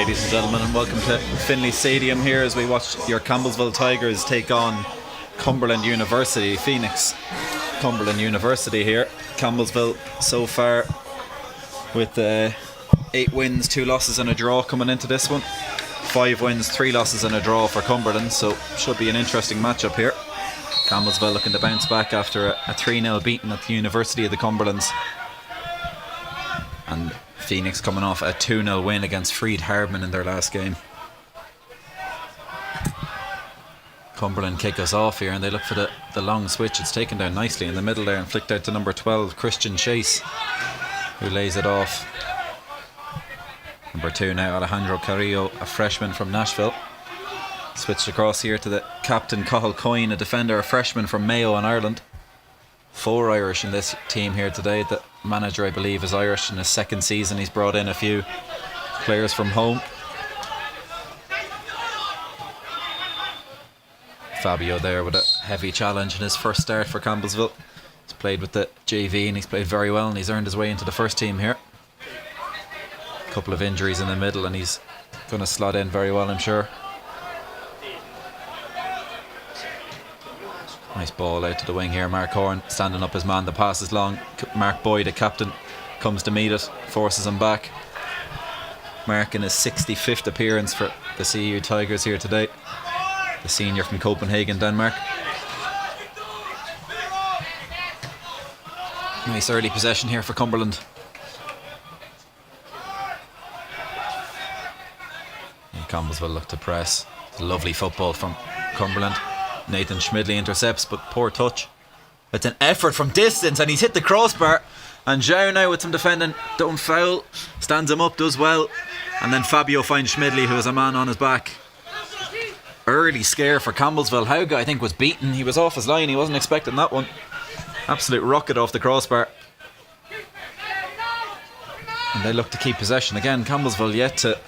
ladies and gentlemen, and welcome to Finley Stadium here as we watch your Campbellsville Tigers take on Cumberland University. Phoenix Cumberland University here. Campbellsville so far with 8 wins, 2 losses and a draw coming into this one. 5 wins, 3 losses and a draw for Cumberland, so should be an interesting matchup here. Campbellsville looking to bounce back after a 3-0 beating at the University of the Cumberlands. And Phoenix coming off a 2-0 win against Freed Hardman in their last game. Cumberland kick us off here and they look for the long switch. It's taken down nicely in the middle there and flicked out to number 12, Christian Chase, who lays it off. Number 2 now, Alejandro Carrillo, a freshman from Nashville. Switched across here to the captain, Cathal Coyne, a defender, a freshman from Mayo in Ireland. 4 Irish in this team here today. The manager, I believe, is Irish. In his second season, he's brought in a few players from home. Fabio there with a heavy challenge in his first start for Campbellsville. He's played with the JV and he's played very well and he's earned his way into the first team here. A couple of injuries in the middle and he's going to slot in very well, I'm sure. Nice ball out to the wing here. Mark Horn standing up his man. The pass is long. Mark Boyd, the captain, comes to meet it, forces him back. Mark in his 65th appearance for the CU Tigers here today. The senior from Copenhagen, Denmark. Nice early possession here for Cumberland. And Campbellsville look to press. Lovely football from Cumberland. Nathan Schmidley intercepts, but poor touch. It's an effort from distance and he's hit the crossbar. And Zhao now with some defending, don't foul, stands him up, does well. And then Fabio finds Schmidley, who has a man on his back. Early scare for Campbellsville. Hauga, I think, was beaten. He was off his line, he wasn't expecting that one. Absolute rocket off the crossbar. And they look to keep possession again. Campbellsville yet to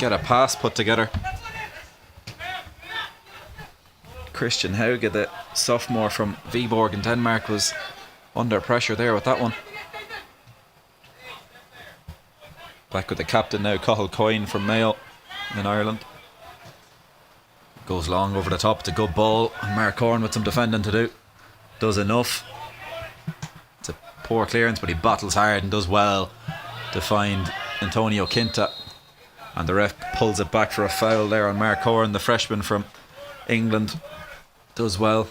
get a pass put together. Christian Hauge, the sophomore from Viborg in Denmark, was under pressure there with that one. Back with the captain now, Cathal Coyne from Mayo in Ireland. Goes long over the top. It's a good ball and Mark Horn with some defending to do. Does enough. It's a poor clearance but he battles hard and does well to find Antonio Quinta. And the ref pulls it back for a foul there on Mark Horn, the freshman from England. Does well.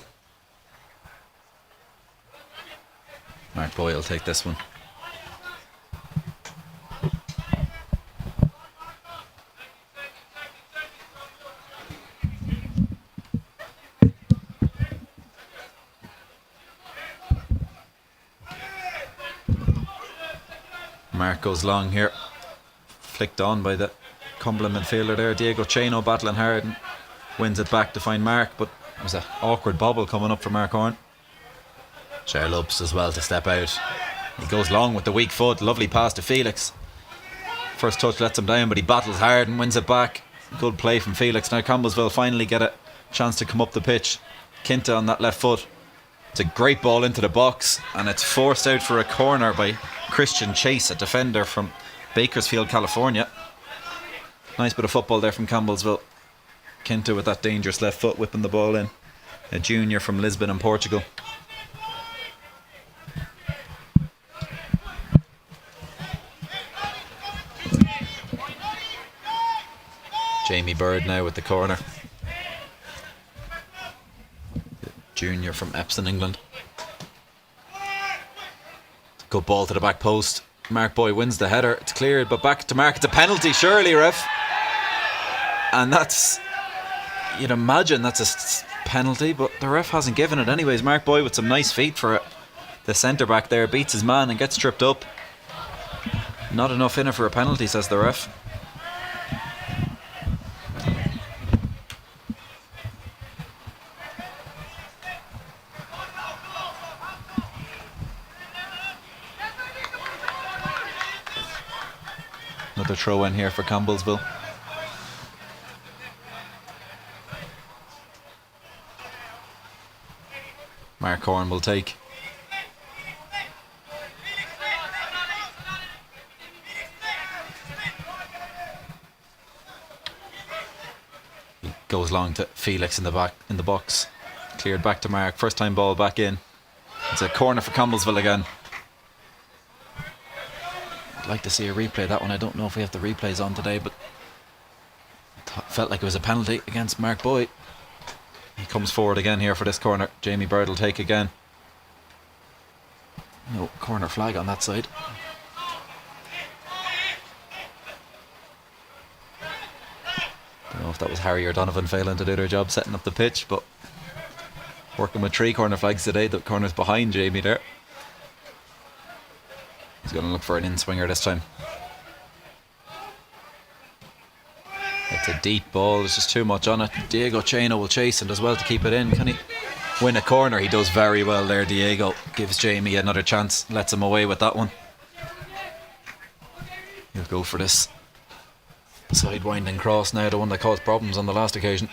Mark Boyle will take this one. Mark goes long here. Flicked on by the Cumberland midfielder there. Diego Cheno battling hard and wins it back to find Mark, but it was an awkward bobble coming up for Mark Horn. Charles as well to step out. He goes long with the weak foot. Lovely pass to Felix. First touch lets him down, but he battles hard and wins it back. Good play from Felix. Now Campbellsville finally get a chance to come up the pitch. Quinta on that left foot. It's a great ball into the box and it's forced out for a corner by Christian Chase, a defender from Bakersfield, California. Nice bit of football there from Campbellsville. Quinta with that dangerous left foot whipping the ball in. A junior from Lisbon in Portugal. Jamie Bird now with the corner. The junior from Epsom, England. Good ball to the back post. Mark Boy wins the header. It's cleared, but back to Mark. It's a penalty, surely, ref. And that's... You'd imagine that's a penalty, but the ref hasn't given it anyways. Mark Boy with some nice feet for it. The centre back there beats his man and gets tripped up. Not enough in it for a penalty, says the ref. Another throw in here for Campbellsville. Mark Horn will take. Goes long to Felix in the box. Cleared back to Mark. First time ball back in. It's a corner for Campbellsville again. I'd like to see a replay of that one. I don't know if we have the replays on today, but felt like it was a penalty against Mark Boyd. He comes forward again here for this corner. Jamie Bird will take again. No corner flag on that side. Don't know if that was Harry or Donovan failing to do their job setting up the pitch, but working with 3 corner flags today. The corner's behind Jamie there. He's going to look for an in-swinger this time. It's a deep ball. There's just too much on it. Diego Cheno will chase and does well to keep it in. Can he win a corner? He does very well there, Diego. Gives Jamie another chance. Lets him away with that one. He'll go for this side-winding cross now, the one that caused problems on the last occasion.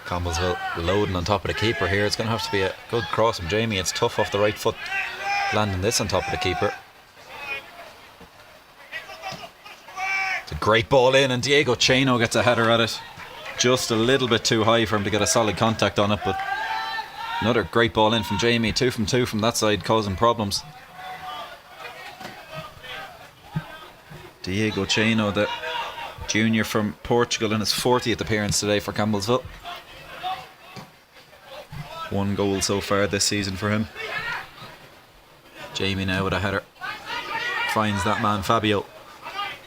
Campbellsville loading on top of the keeper here. It's going to have to be a good cross from Jamie. It's tough off the right foot, landing this on top of the keeper. It's a great ball in, and Diego Cheno gets a header at it. Just a little bit too high for him to get a solid contact on it, but another great ball in from Jamie. 2 from 2 from that side, causing problems. Diego Cheno, the junior from Portugal, in his 40th appearance today for Campbellsville. 1 goal so far this season for him. Jamie now with a header. Finds that man Fabio.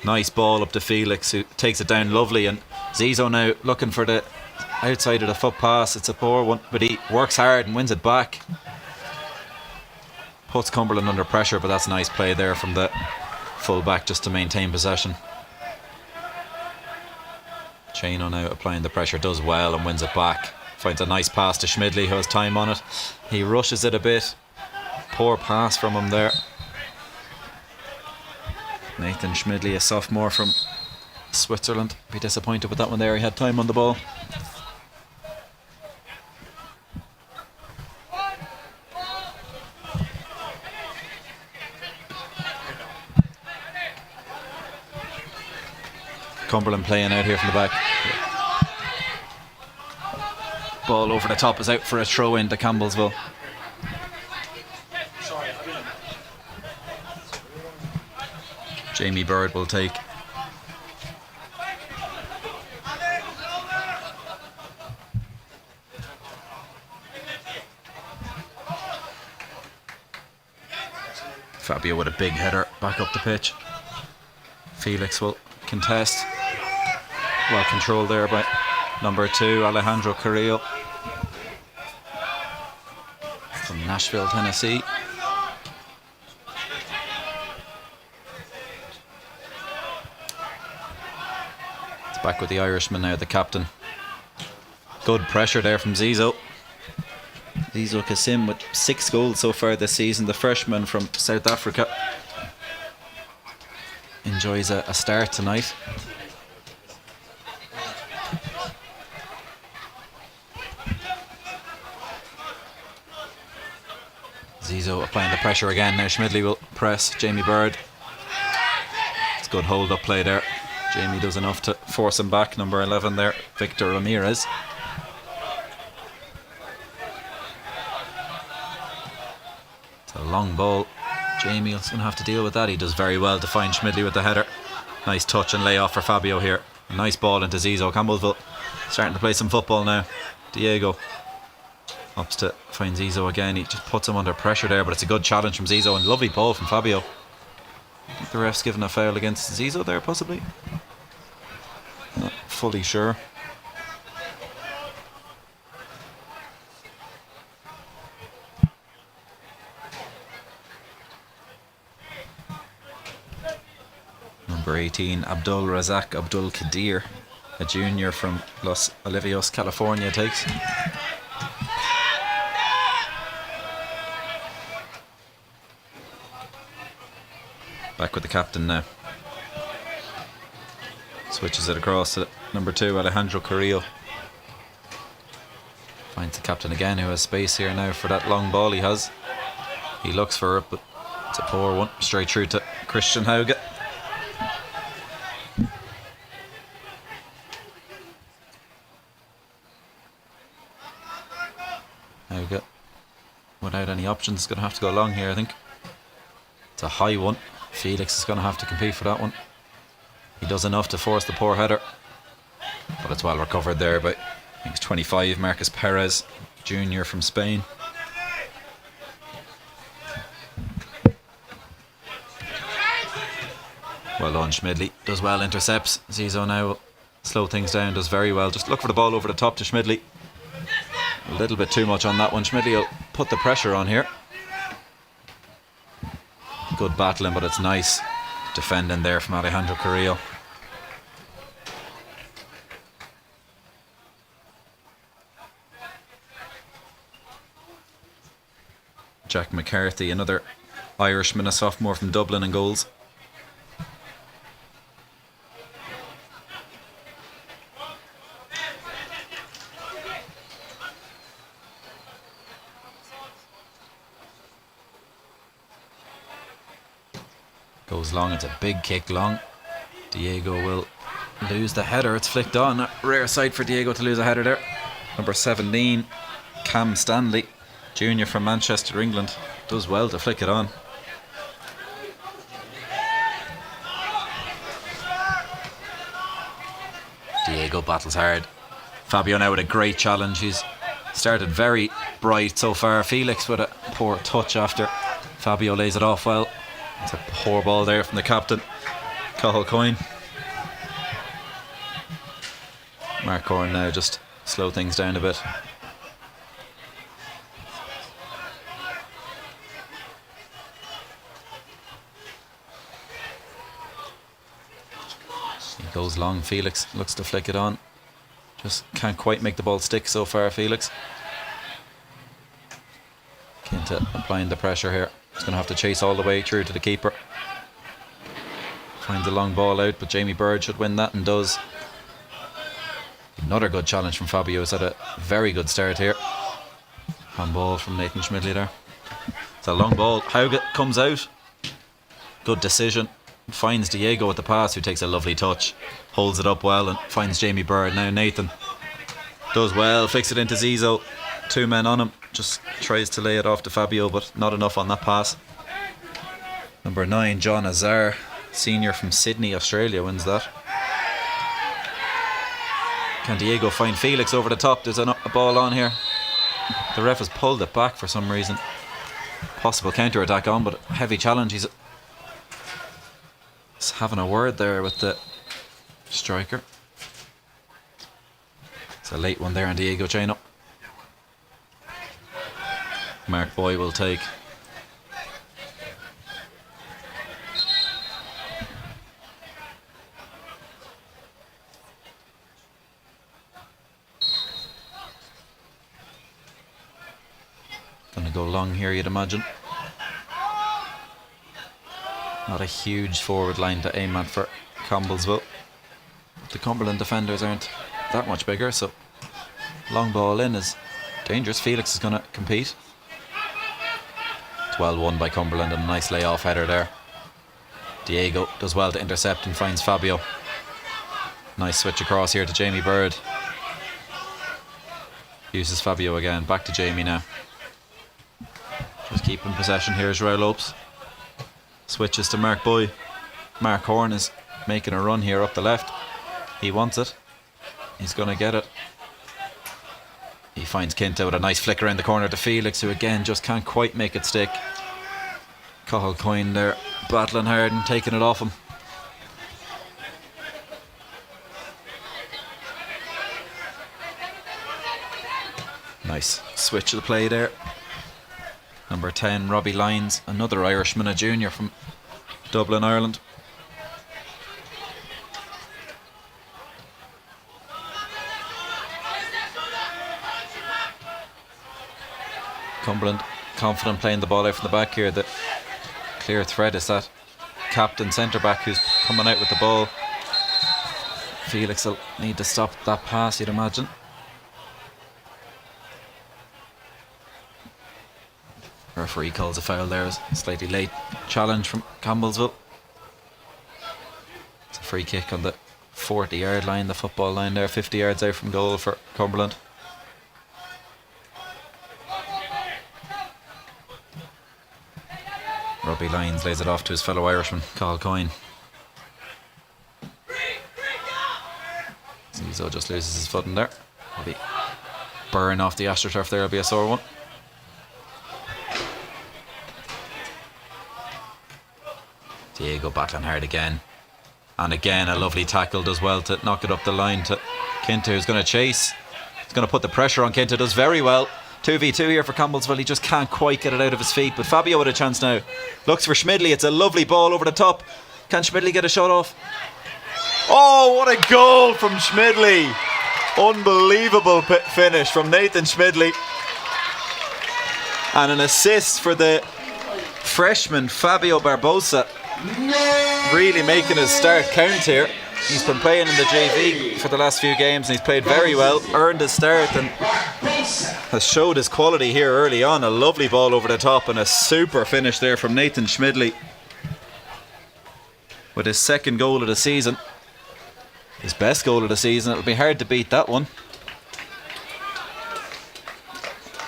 Nice ball up to Felix, who takes it down lovely, and Zizo now looking for the outside of the foot pass. It's a poor one, but he works hard and wins it back. Puts Cumberland under pressure, but that's a nice play there from the full back just to maintain possession. Cheno now applying the pressure, does well and wins it back. Finds a nice pass to Schmidley, who has time on it. He rushes it a bit. Poor pass from him there. Nathan Schmidley, a sophomore from Switzerland. Be disappointed with that one there. He had time on the ball. Cumberland playing out here from the back. Ball over the top is out for a throw in to Campbellsville. Jamie Bird will take. Fabio with a big header back up the pitch. Felix will contest. Well controlled there by number 2, Alejandro Carrillo from Nashville, Tennessee. It's back with the Irishman now, the captain. Good pressure there from Zizo. Zizo Kasim with 6 goals so far this season. The freshman from South Africa enjoys a start tonight. Zizo applying the pressure again. Now Schmidley will press Jamie Bird. It's a good hold up play there. Jamie does enough to force him back. Number 11 there, Victor Ramirez. It's a long ball. Jamie is going to have to deal with that. He does very well to find Schmidley with the header. Nice touch and lay off for Fabio here. A nice ball into Zizo. Campbellsville starting to play some football now. Diego ups to find Zizo again. He just puts him under pressure there, but it's a good challenge from Zizo and lovely ball from Fabio. I think the ref's given a foul against Zizo there, possibly. Not fully sure. Number 18, Abdul Razak Abdul Kadir, a junior from Los Olivios, California, takes. Back with the captain now. Switches it across to number 2, Alejandro Carrillo. Finds the captain again, who has space here now for that long ball he has. He looks for it, but it's a poor one. Straight through to Christian Hauge. Hauge, without any options, is going to have to go long here, I think. It's a high one. Felix is going to have to compete for that one. He does enough to force the poor header, but it's well recovered there by, I think it's 25, Marcus Perez, junior from Spain. Well done, Schmidley. Does well, intercepts. Zizo now will slow things down, does very well. Just look for the ball over the top to Schmidley. A little bit too much on that one. Schmidley will put the pressure on here. Good battling, but it's nice defending there from Alejandro Carrillo. Jack McCarthy, another Irishman, a sophomore from Dublin, in goals. Goes long, it's a big kick long. Diego will lose the header, it's flicked on. A rare sight for Diego to lose a header there. Number 17, Cam Stanley, junior from Manchester, England, does well to flick it on. Diego battles hard. Fabio now with a great challenge. He's started very bright so far. Felix with a poor touch after Fabio lays it off well. It's a poor ball there from the captain, Cathal Coyne. Mark Corn now just slow things down a bit. He goes long. Felix looks to flick it on. Just can't quite make the ball stick so far, Felix. Keen to applying the pressure here. He's going to have to chase all the way through to the keeper. Finds a long ball out, but Jamie Bird should win that, and does. Another good challenge from Fabio. He's had a very good start here. Handball from Nathan Schmidley there. It's a long ball. Hauge comes out. Good decision. Finds Diego with the pass, who takes a lovely touch. Holds it up well and finds Jamie Bird. Now Nathan does well. Flicks it into Zizo. Two men on him. Just tries to lay it off to Fabio, but not enough on that pass. Number 9, John Azar, senior from Sydney, Australia, wins that. Can Diego find Felix over the top? There's a ball on here. The ref has pulled it back for some reason. Possible counter attack on, but heavy challenge. He's having a word there with the striker. It's a late one there on Diego Cheno. Mark Boy will take. Gonna go long here, you'd imagine. Not a huge forward line to aim at for Campbellsville. The Cumberland defenders aren't that much bigger, so long ball in is dangerous. Felix is going to compete. It's well won by Cumberland, and a nice lay-off header there. Diego does well to intercept and finds Fabio. Nice switch across here to Jamie Bird. Uses Fabio again. Back to Jamie now. Just keeping possession here is Raul Lopes. Switches to Mark Boy. Mark Horn is making a run here up the left. He wants it. He's going to get it. He finds Kinta with a nice flick around the corner to Felix, who again just can't quite make it stick. Cathal Coyne there battling hard and taking it off him. Nice switch of the play there. Number 10, Robbie Lyons, another Irishman, a junior from Dublin, Ireland. Cumberland confident playing the ball out from the back here. The clear threat is that captain centre back who's coming out with the ball. Felix will need to stop that pass, you'd imagine. Referee calls a foul there. A slightly late challenge from Campbellsville. It's a free kick on the 40-yard line, the football line there, 50 yards out from goal for Cumberland. Robbie Lyons lays it off to his fellow Irishman, Cathal Coyne. Zizo just loses his footing there. Maybe burn off the AstroTurf there, will be a sore one. Diego battling hard again. And again a lovely tackle does well to knock it up the line to Kinta, who's going to chase. He's going to put the pressure on Kinta, does very well. 2v2 here for Campbellsville. He just can't quite get it out of his feet, but Fabio with a chance now. Looks for Schmidley. It's a lovely ball over the top. Can Schmidley get a shot off? Oh, what a goal from Schmidley. Unbelievable finish from Nathan Schmidley. And an assist for the freshman Fabio Barbosa. Really making his start count here. He's been playing in the JV for the last few games and he's played very well, earned his start and has showed his quality here early on. A lovely ball over the top and a super finish there from Nathan Schmidley with his second goal of the season. His best goal of the season. It'll be hard to beat that one.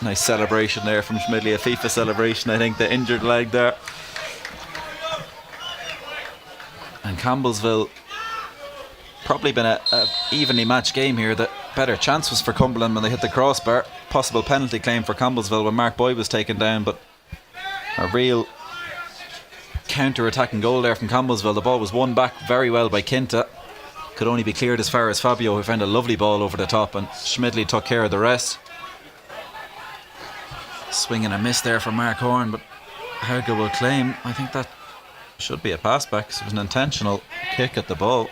Nice celebration there from Schmidley, a FIFA celebration, I think, the injured leg there. And Campbellsville, probably been a evenly matched game here. The better chance was for Cumberland when they hit the crossbar. Possible penalty claim for Campbellsville when Mark Boyd was taken down, but a real counter-attacking goal there from Campbellsville. The ball was won back very well by Kinta. Could only be cleared as far as Fabio, who found a lovely ball over the top, and Schmidley took care of the rest. Swing and a miss there from Mark Horn, but Hauge will claim. I think that should be a pass back, so it was an intentional kick at the ball.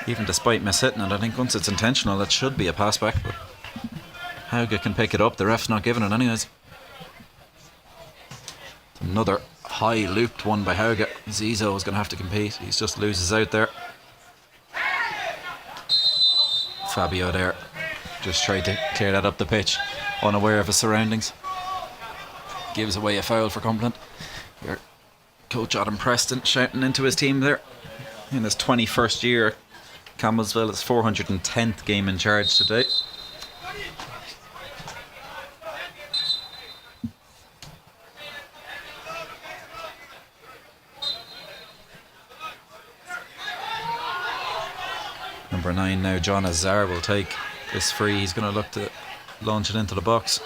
Even despite miss-hitting it, I think once it's intentional, it should be a pass back, but Hauge can pick it up. The ref's not giving it anyways. Another high looped one by Hauge. Zizo is going to have to compete. He just loses out there. Fabio there just tried to clear that up the pitch, unaware of his surroundings. Gives away a foul for Cumberland. Your coach Adam Preston shouting into his team there. In his 21st year, Campbellsville is 410th game in charge today. Number 9 now, John Azar will take this free. He's going to look to launch it into the box.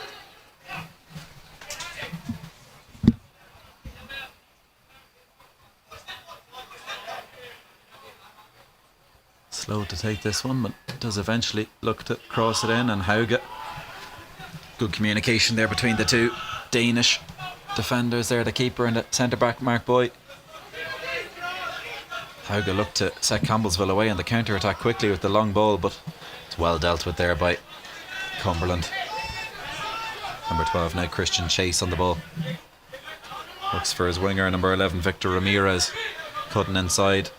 Slow to take this one, but does eventually look to cross it in. And Hauge, good communication there between the two Danish defenders there, the keeper and the centre back Mark Boyd. Hauge looked to set Campbellsville away on the counter attack quickly with the long ball, but it's well dealt with there by Cumberland. Number 12 now, Christian Chase on the ball. Looks for his winger, number 11 Victor Ramirez, cutting inside.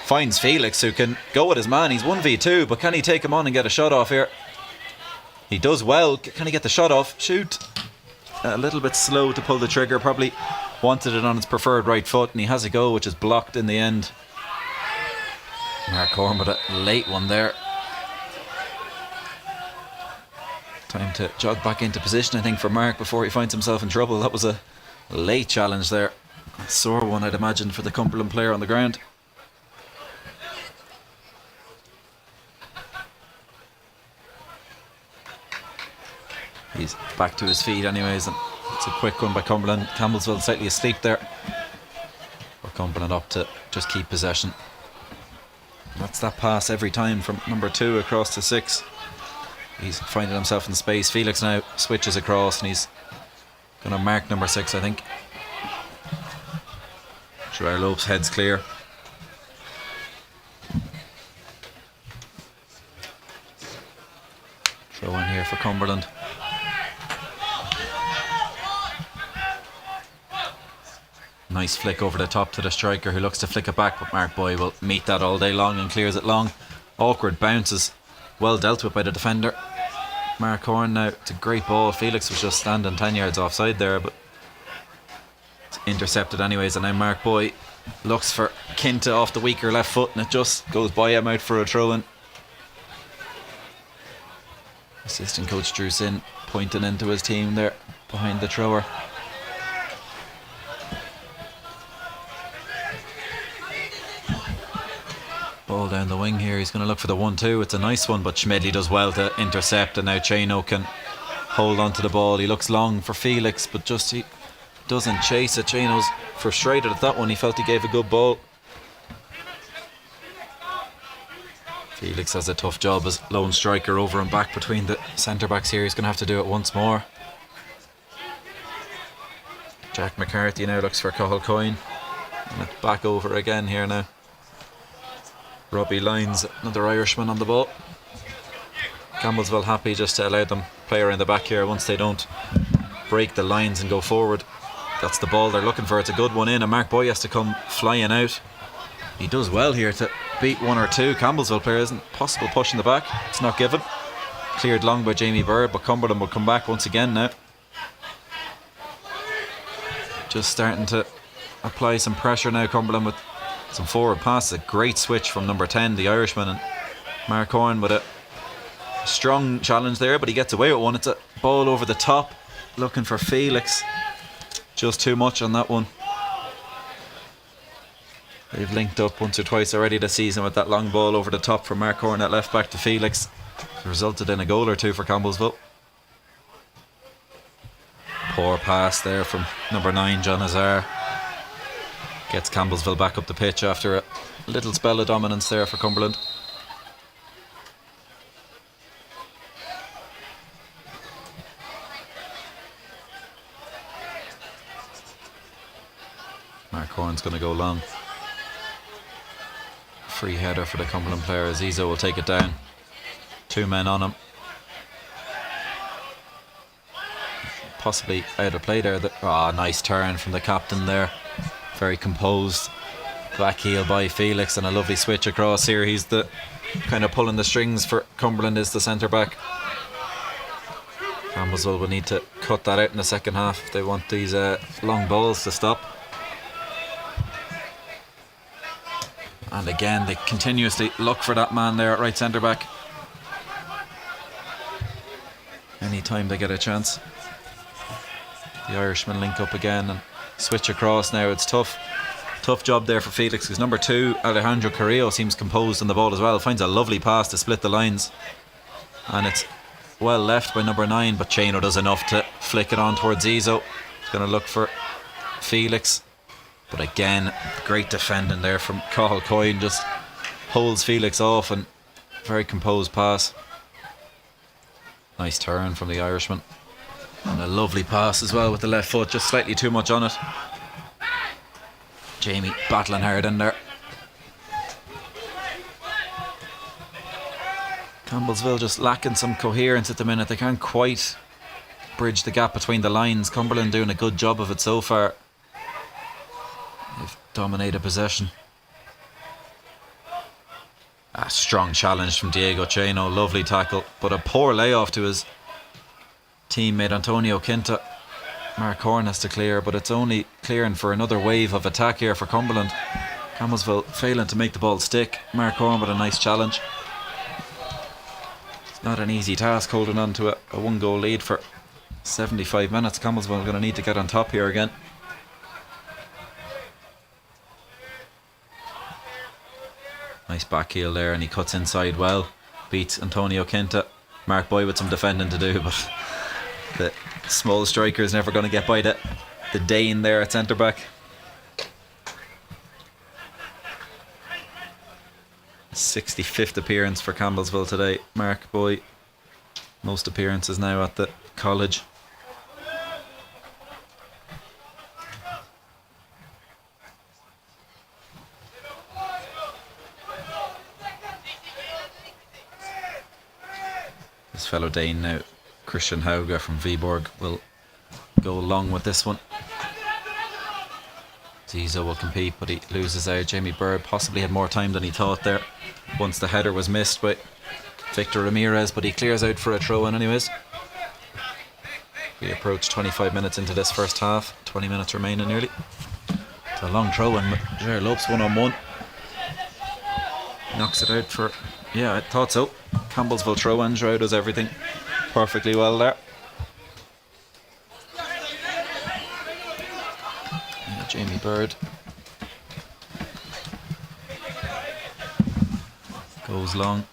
Finds Felix, who can go with his man. He's 1v2, but can he take him on and get a shot off here? He does well. Can he get the shot off? Shoot. A little bit slow to pull the trigger. Probably wanted it on his preferred right foot, and he has a go, which is blocked in the end. Mark Horn with a late one there. Time to jog back into position, I think, for Mark before he finds himself in trouble. That was a late challenge there. A sore one, I'd imagine, for the Cumberland player on the ground. He's back to his feet anyways, and it's a quick one by Cumberland. Campbellsville slightly asleep there, but Cumberland up to just keep possession. That's that pass every time from number 2 across to 6. He's finding himself in space. Felix now switches across and he's going to mark number 6, I think. Gerard Lopes heads clear. Throw in here for Cumberland. Nice flick over the top to the striker, who looks to flick it back, but Mark Boyd will meet that all day long and clears it long. Awkward bounces, well dealt with by the defender. Mark Horn now, it's a great ball. Felix was just standing 10 yards offside there, but intercepted anyways, and now Mark Boy looks for Kinta off the weaker left foot, and it just goes by him out for a throw-in. Assistant coach Drew Sin pointing into his team there behind the thrower. Ball down the wing here. He's going to look for the 1-2. It's a nice one, but Schmidli does well to intercept, and now Chano can hold on to the ball. He looks long for Felix, but just he doesn't chase it. Chano's frustrated at that one. He felt he gave a good ball. Felix has a tough job as lone striker over and back between the centre backs here. He's going to have to do it once more. Jack McCarthy now looks for Cathal Coyne, and it's back over again here now. Robbie Lyons, another Irishman on the ball. Campbellsville happy just to allow them play around the back here once they don't break the lines and go forward. That's the ball they're looking for. It's a good one in, and Mark Boy has to come flying out. He does well here to beat one or two Campbellsville players. Isn't possible pushing the back. It's not given. Cleared long by Jamie Bird, but Cumberland will come back once again now. Just starting to apply some pressure now, Cumberland, with some forward passes. A great switch from number 10, the Irishman, and Mark Horn with a strong challenge there, but he gets away with one. It's a ball over the top, looking for Felix. Just too much on that one. They've linked up once or twice already this season with that long ball over the top from Mark Horn at left back to Felix. It resulted in a goal or two for Campbellsville. Poor pass there from number 9, John Azar. Gets Campbellsville back up the pitch after a little spell of dominance there for Cumberland. Mark Horn's going to go long. Free header for the Cumberland player. Azizo will take it down. 2 men on him. Possibly out of play there. Nice turn from the captain there. Very composed. Back heel by Felix, and a lovely switch across here. He's the kind of pulling the strings for Cumberland, is the centre back. Campbellsville will need to cut that out in the second half if they want these long balls to stop. And again, they continuously look for that man there at right centre back. Anytime they get a chance. The Irishmen link up again and switch across now. It's tough job there for Felix, because number 2, Alejandro Carrillo, seems composed on the ball as well. Finds a lovely pass to split the lines, and it's well left by number 9, but Chano does enough to flick it on towards Zizo. He's going to look for Felix, but again, great defending there from Cathal Coyne. Just holds Felix off, and very composed pass. Nice turn from the Irishman, and a lovely pass as well with the left foot, just slightly too much on it. Jamie battling hard in there. Campbellsville just lacking some coherence at the minute. They can't quite bridge the gap between the lines. Cumberland doing a good job of it so far. They've dominated possession. A strong challenge from Diego Chano. Lovely tackle, but a poor layoff to his teammate Antonio Quinta. Mark Horn has to clear, but it's only clearing for another wave of attack here for Cumberland. Campbellsville failing to make the ball stick. Mark Horn with a nice challenge. It's not an easy task holding on to a 1-goal lead for 75 minutes. Campbellsville are going to need to get on top here again. Nice back heel there, and he cuts inside well. Beats Antonio Quinta. Mark Boy with some defending to do, but the small striker is never going to get by the Dane there at centre back. His 65th appearance for Campbellsville today. Mark Boy, most appearances now at the college. His fellow Dane now, Christian Hauge from Viborg, will go along with this one. Zizo will compete, but he loses out. Jamie Bird possibly had more time than he thought there once the header was missed by Victor Ramirez, but he clears out for a throw in anyways. We approach 25 minutes into this first half. 20 minutes remaining nearly. It's a long throw and Jared Lopes 1-on-1. Knocks it out for... Yeah, I thought so. Campbellsville throw in. Joe does everything perfectly well there. Yeah, Jamie Bird goes long.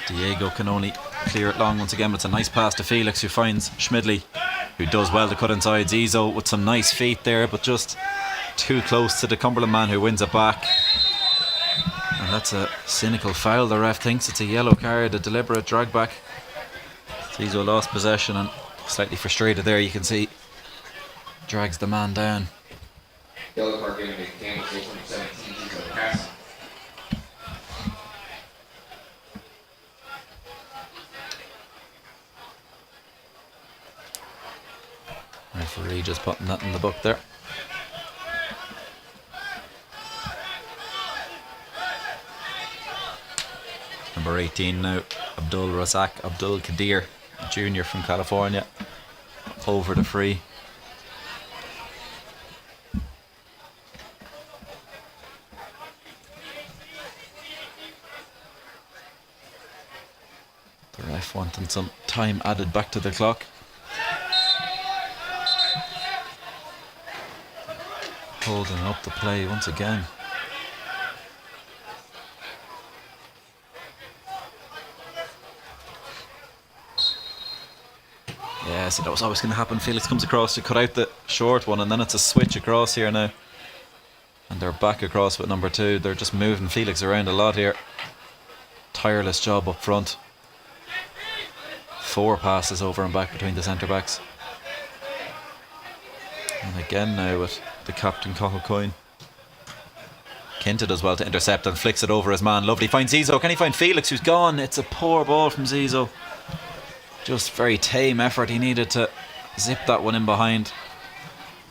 Diego can only clear it long once again, but it's a nice pass to Felix, who finds Schmidley, who does well to cut inside. Zizo with some nice feet there, but just too close to the Cumberland man, who wins it back. And that's a cynical foul. The ref thinks it's a yellow card, a deliberate drag back. Zizo lost possession and slightly frustrated there, you can see. Drags the man down. Yellow card given to Campbellsville 2017 Zizo pass. Referee just putting that in the book there. Number 18 now, Abdul Razak Abdul Kadir, a junior from California, over the free. The ref wanting some time added back to the clock. Holding up the play once again. Yeah, see, that was always going to happen. Felix comes across to cut out the short one, and then it's a switch across here now. And they're back across with number 2. They're just moving Felix around a lot here. Tireless job up front. 4 passes over and back between the centre backs. And again now with the captain, Cathal Coyne. Kinta does well to intercept and flicks it over his man. Lovely. Finds Zizo. Can he find Felix, who's gone? It's a poor ball from Zizo. Just very tame effort. He needed to zip that one in behind.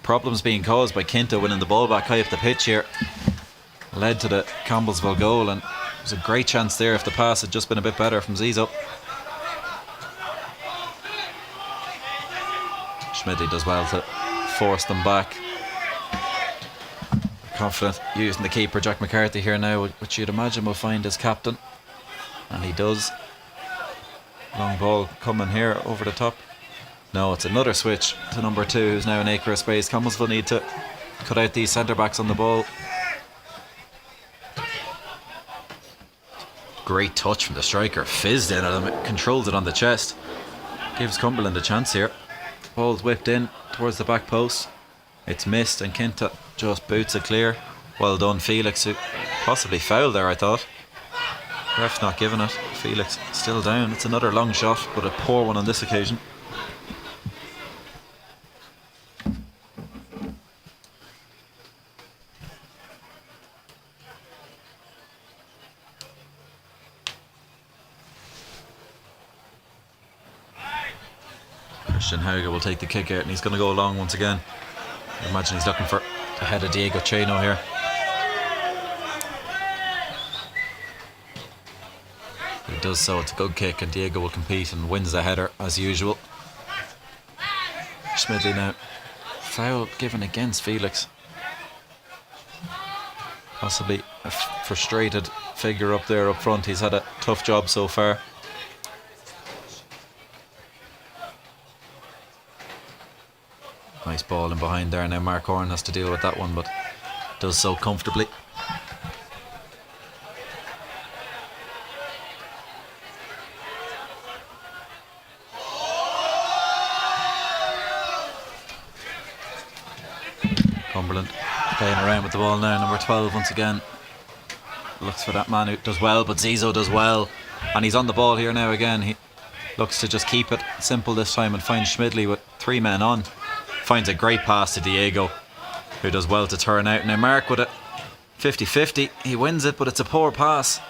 Problems being caused by Kinta winning the ball back high up the pitch here. Led to the Campbellsville goal, and it was a great chance there if the pass had just been a bit better from Zizo. Schmidley does well to force them back. Confident using the keeper, Jack McCarthy, here now, which you'd imagine will find his captain, and he does. Long ball coming here over the top. No, it's another switch to number 2, who's now in acre of space. Campbellsville need to cut out these centre backs on the ball. Great touch from the striker, fizzed in at him, controls it on the chest, gives Cumberland a chance here. Ball's whipped in towards the back post. It's missed and Kinta just boots it clear. Well done Felix, who possibly fouled there, I thought. Ref's not giving it. Felix still down. It's another long shot, but a poor one on this occasion. Christian Hauger will take the kick out, and he's going to go long once again. I imagine he's looking for the head of Diego Cheno here. He does so. It's a good kick, and Diego will compete and wins the header as usual. Schmidley now. Foul given against Felix. Possibly a frustrated figure up there up front. He's had a tough job so far. Nice ball in behind there. Now Mark Horan has to deal with that one, but does so comfortably. Cumberland playing around with the ball now. Number 12 once again looks for that man who does well, but Zizo does well, and he's on the ball here now again. He looks to just keep it simple this time and finds Schmidley with 3 men on. Finds a great pass to Diego, who does well to turn out. Now Mark with it 50-50, he wins it, but it's a poor pass.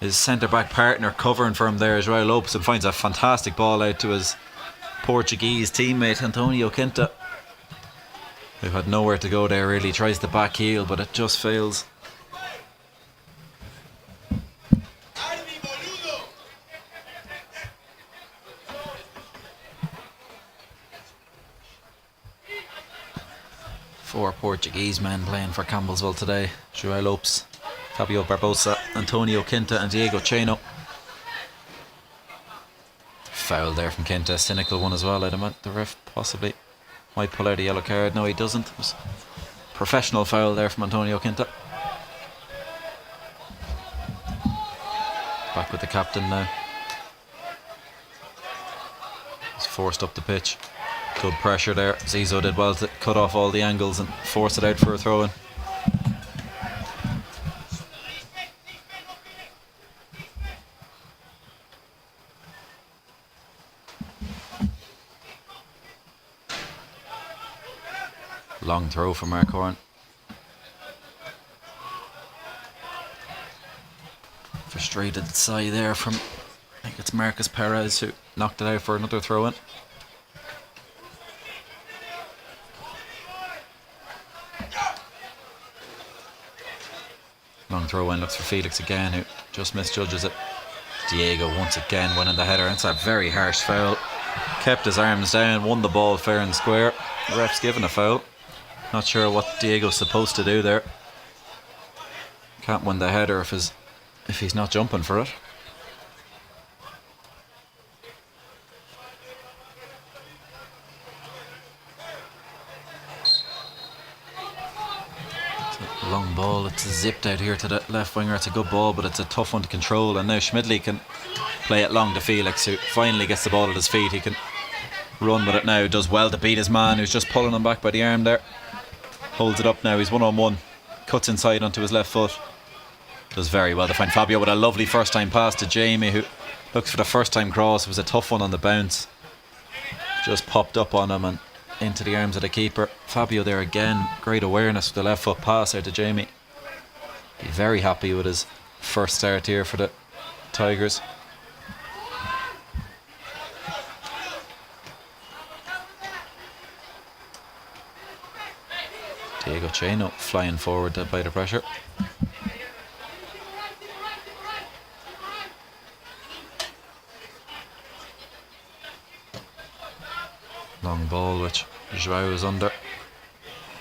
His centre back partner covering for him there is João Lopes, and finds a fantastic ball out to his Portuguese teammate Antonio Kinta, who had nowhere to go there really. Tries the back heel, but it just fails. 4 Portuguese men playing for Campbellsville today. João Lopes, Fabio Barbosa, Antonio Quinta and Diego Cheno. Foul there from Quinta, a cynical one as well. I'd imagine the ref possibly might pull out a yellow card. No, he doesn't. It was a professional foul there from Antonio Quinta. Back with the captain now. He's forced up the pitch. Good pressure there. Zizo did well to cut off all the angles and force it out for a throw-in. Long throw for Mark Horn. Frustrated sigh there from, I think it's Marcus Perez, who knocked it out for another throw-in. Long throw-in, looks for Felix again, who just misjudges it. Diego once again winning the header. It's a very harsh foul. Kept his arms down, won the ball fair and square. The ref's given a foul. Not sure what Diego's supposed to do there. Can't win the header if he's not jumping for it. It's a long ball. It's zipped out here to the left winger. It's a good ball, but it's a tough one to control. And now Schmidli can play it long to Felix, who finally gets the ball at his feet. He can run with it now. Does well to beat his man, who's just pulling him back by the arm there. Holds it up now. He's 1-on-1. Cuts inside onto his left foot. Does very well to find Fabio with a lovely first time pass to Jamie, who looks for the first time cross. It was a tough one on the bounce. Just popped up on him and into the arms of the keeper. Fabio there again. Great awareness with the left foot pass out to Jamie. Be very happy with his first start here for the Tigers. Diego Cheno flying forward by the pressure. Long ball which João is under.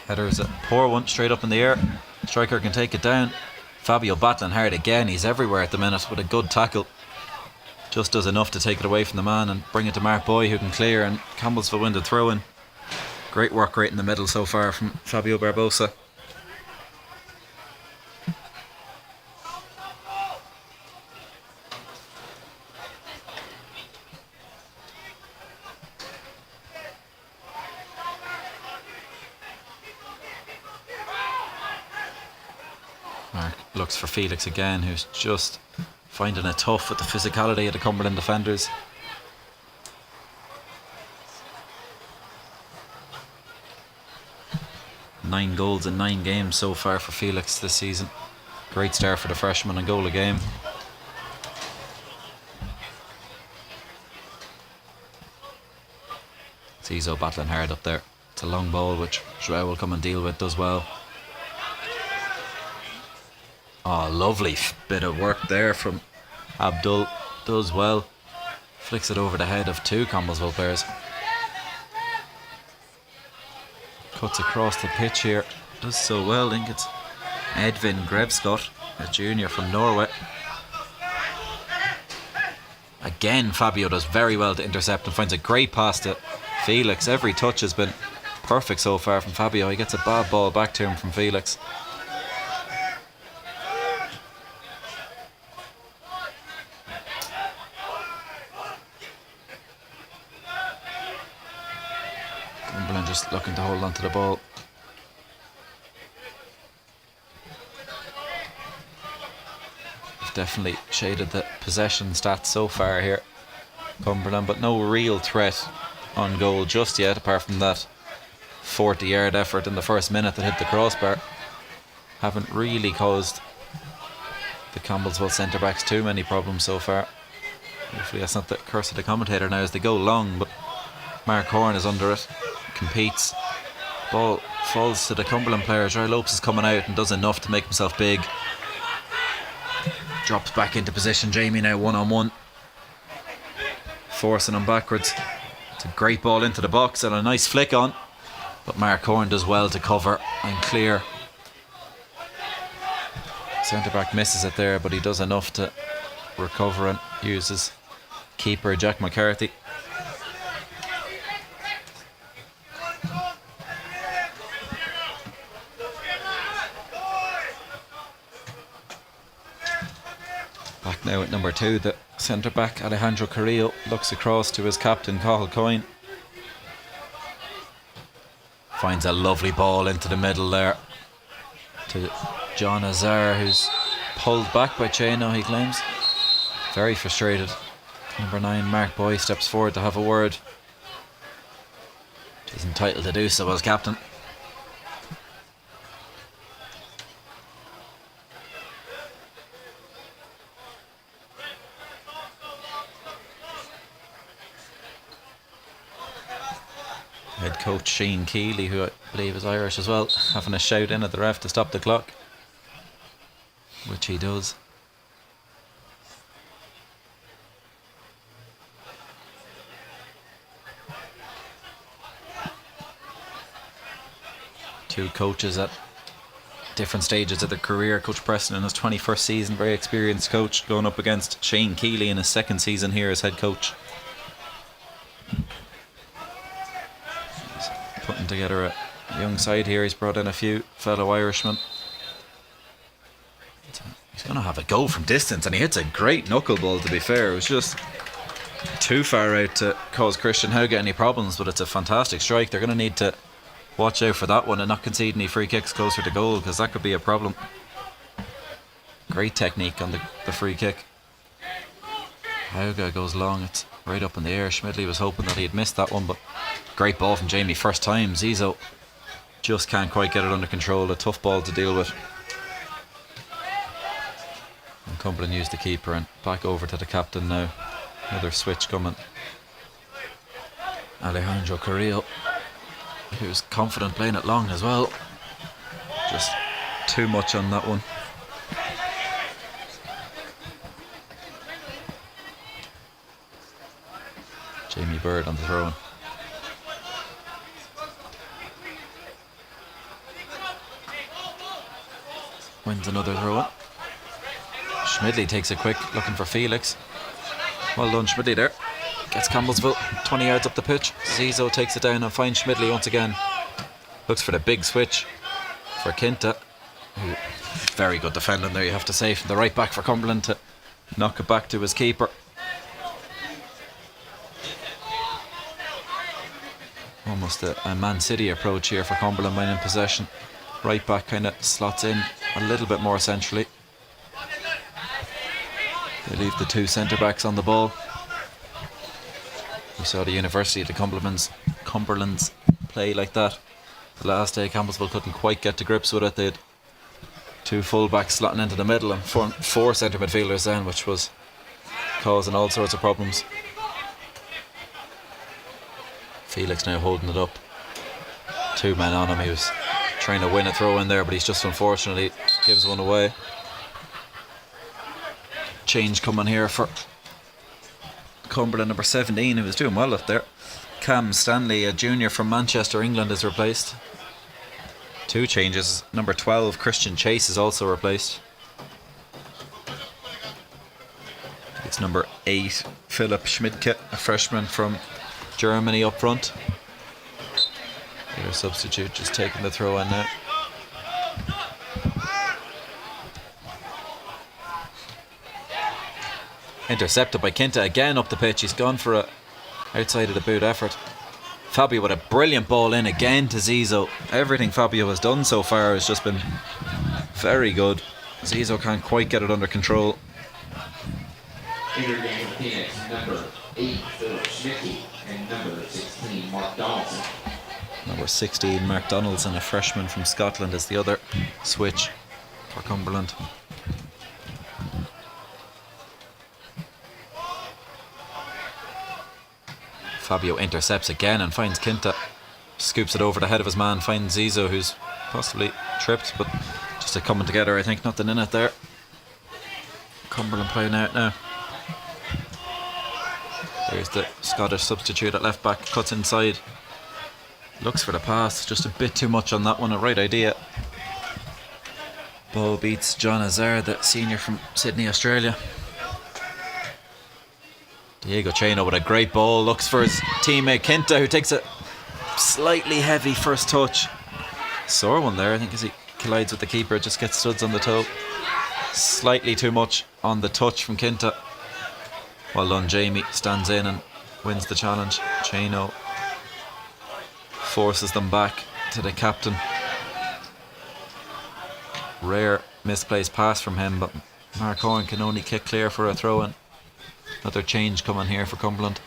Header's a poor one, straight up in the air. Striker can take it down. Fabio battling hard again. He's everywhere at the minute with a good tackle. Just does enough to take it away from the man and bring it to Mark Boy, who can clear, and Campbellsville win the throw-in. Great work right in the middle so far from Fabio Barbosa. Mark looks for Felix again, who's just finding it tough with the physicality of the Cumberland defenders. Nine goals in 9 games so far for Felix this season. Great start for the freshman, and goal a game. Zizo battling hard up there. It's a long ball which João will come and deal with, does well. Oh, lovely bit of work there from Abdul. Does well. Flicks it over the head of 2 Campbellsville players. Cuts across the pitch here. Does so well. I think it's Edvin Grevskott, a junior from Norway. Again, Fabio does very well to intercept and finds a great pass to Felix. Every touch has been perfect so far from Fabio. He gets a bad ball back to him from Felix. Cumberland just looking to hold on to the ball. They've definitely shaded the possession stats so far here, Cumberland, but no real threat on goal just yet, apart from that 40-yard effort in the first minute that hit the crossbar. Haven't really caused the Campbellsville centre-backs too many problems so far. Hopefully that's not the curse of the commentator now as they go long, but Mark Horn is under it, competes. Ball falls to the Cumberland player. João Lopes is coming out and does enough to make himself big. Drops back into position. Jamie now 1-on-1. Forcing him backwards. It's a great ball into the box and a nice flick on. But Mark Horn does well to cover and clear. Centre back misses it there, but he does enough to recover and uses keeper Jack McCarthy. Back now at number 2, the centre back Alejandro Carrillo looks across to his captain Cathal Coyne. Finds a lovely ball into the middle there to John Azar, who's pulled back by Cheno, he claims. Very frustrated. Number 9 Mark Boy steps forward to have a word. He's entitled to do so as captain. Head coach Shane Keeley, who I believe is Irish as well, having a shout in at the ref to stop the clock, which he does. Two coaches at different stages of their career. Coach Preston in his 21st season, very experienced coach, going up against Shane Keeley in his second season here as head coach. Putting together a young side here. He's brought in a few fellow Irishmen. He's going to have a go from distance, and he hits a great knuckleball, to be fair. It was just too far out to cause Christian Hauge any problems, but it's a fantastic strike. They're going to need to watch out for that one and not concede any free kicks closer to goal, because that could be a problem. Great technique on the free kick. Hauge goes long, it's right up in the air. Schmidley was hoping that he had missed that one, but great ball from Jamie first time. Zizo just can't quite get it under control. A tough ball to deal with. And Cumberland used the keeper, and back over to the captain now. Another switch coming. Alejandro Carrillo, who's confident playing it long as well. Just too much on that one. Jamie Bird on the throw-in. Wins another throw-in. Schmidley takes it quick, looking for Felix. Well done, Schmidley there. Gets Campbellsville 20 yards up the pitch. Zizo takes it down and finds Schmidley once again. Looks for the big switch for Quinta. Very good defending there, you have to say, from the right back for Cumberland to knock it back to his keeper. Almost a Man City approach here for Cumberland when in possession. Right back kind of slots in a little bit more centrally. They leave the two centre backs on the ball. We saw the University of the Cumberland's play like that the last day. Campbellsville couldn't quite get to grips with it. They had two full backs slotting into the middle and four centre midfielders then, which was causing all sorts of problems. Felix now holding it up. Two men on him. He was trying to win a throw in there, but he's just unfortunately gives one away. Change coming here for Cumberland. Number 17, who was doing well up there, Cam Stanley, a junior from Manchester, England, is replaced. Two changes. Number 12, Christian Chase, is also replaced. It's number 8, Philip Schmidtke, a freshman from Germany, up front. Their substitute just taking the throw in now. Intercepted by Quinta again up the pitch. He's gone for a outside of the boot effort. Fabio with a brilliant ball in again to Zizo. Everything Fabio has done so far has just been very good. Zizo can't quite get it under control. Intergang from Phoenix, number 8, Philip Schmidtke, and number 16, Mark Donaldson. Number 16, Mark Donaldson, a freshman from Scotland, is the other switch for Cumberland. Fabio intercepts again and finds Quinta. Scoops it over the head of his man, finds Zizo, who's possibly tripped, but just a coming together, I think. Nothing in it there. Cumberland playing out now. There's the Scottish substitute at left back, cuts inside. Looks for the pass, just a bit too much on that one. A right idea. Ball beats John Azar, the senior from Sydney, Australia. Diego Cheno with a great ball. Looks for his teammate Quinta, who takes a slightly heavy first touch. Sore one there, I think, as he collides with the keeper. Just gets studs on the toe. Slightly too much on the touch from Quinta. Well done, Jamie stands in and wins the challenge. Cheno forces them back to the captain. Rare misplaced pass from him, but Mark Horan can only kick clear for a throw-in. Another change coming here for Cumberland.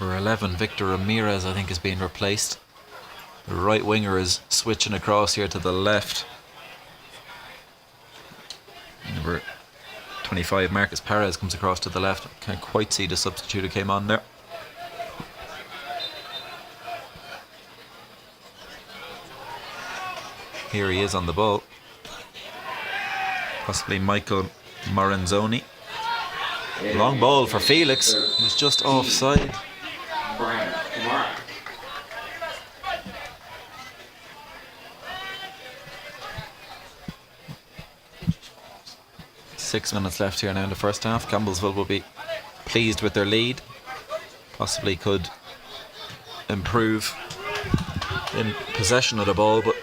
Number 11, Victor Ramirez, I think, is being replaced. The right winger is switching across here to the left. Number 25, Marcus Perez, comes across to the left. Can't quite see the substitute who came on there. Here he is on the ball. Possibly Michael Moranzoni. Long ball for Felix, who's just offside. 6 minutes left here now in the first half. Campbellsville will be pleased with their lead. Possibly could improve in possession of the ball, but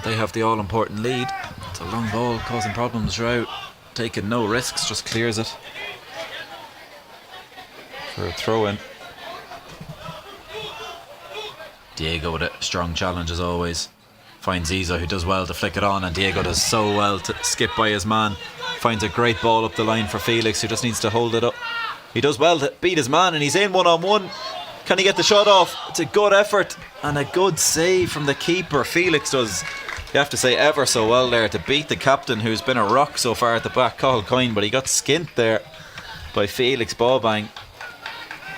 they have the all-important lead. It's a long ball causing problems throughout. Taking no risks, just clears it for a throw-in. Diego with a strong challenge as always. Finds Zizo, who does well to flick it on, and Diego does so well to skip by his man. Finds a great ball up the line for Felix, who just needs to hold it up. He does well to beat his man, and he's in one-on-one. Can he get the shot off? It's a good effort and a good save from the keeper. Felix does, you have to say, ever so well there to beat the captain, who's been a rock so far at the back, Cathal Coyne, but he got skint there by Felix Ballbang.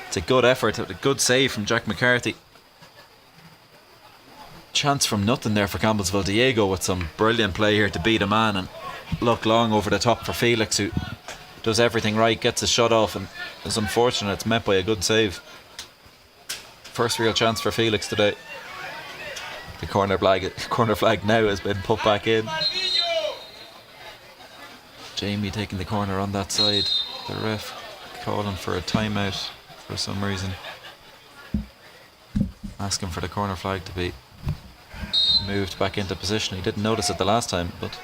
It's a good effort, a good save from Jack McCarthy. Chance from nothing there for Campbellsville. Diego with some brilliant play here to beat a man and look long over the top for Felix, who does everything right, gets a shot off, and is unfortunate it's met by a good save. First real chance for Felix today. The corner flag now has been put back in. Jamie taking the corner on that side. The ref calling for a timeout for some reason. Asking for the corner flag to be moved back into position. He didn't notice it the last time, but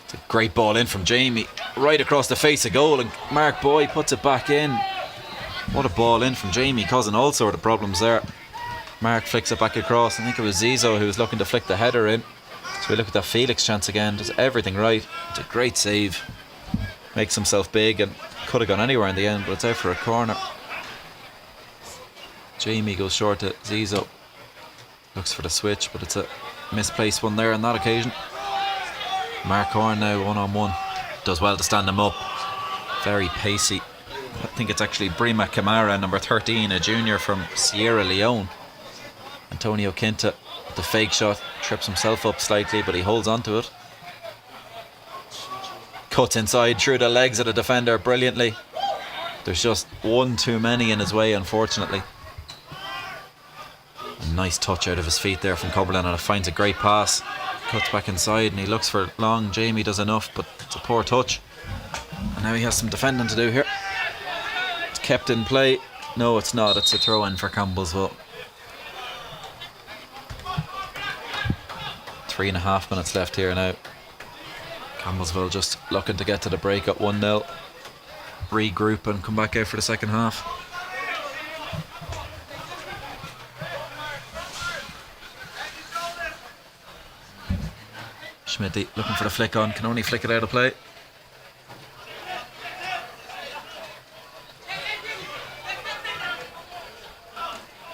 it's a great ball in from Jamie, right across the face of goal, and Mark Boyd puts it back in. What a ball in from Jamie, causing all sort of problems there. Mark flicks it back across. I think it was Zizo who was looking to flick the header in. So we look at that Felix chance again. Does everything right. It's a great save. Makes himself big and could have gone anywhere in the end, but it's out for a corner. Jamie goes short to Zizo. Looks for the switch, but it's a misplaced one there on that occasion. Mark Horn now one-on-one. Does well to stand him up. Very pacey. I think it's actually Brima Kamara, number 13, a junior from Sierra Leone. Antonio Quinta with the fake shot, trips himself up slightly, but he holds on to it. Cuts inside through the legs of the defender brilliantly. There's just one too many in his way, unfortunately. A nice touch out of his feet there from Cumberland, and it finds a great pass. Cuts back inside and he looks for long. Jamie does enough, but it's a poor touch. And now he has some defending to do here. It's kept in play. No, it's not. It's a throw-in for Campbellsville. 3.5 minutes left here now. Campbellsville just looking to get to the break at 1-0. Regroup and come back out for the second half. Schmitty looking for the flick on, can only flick it out of play.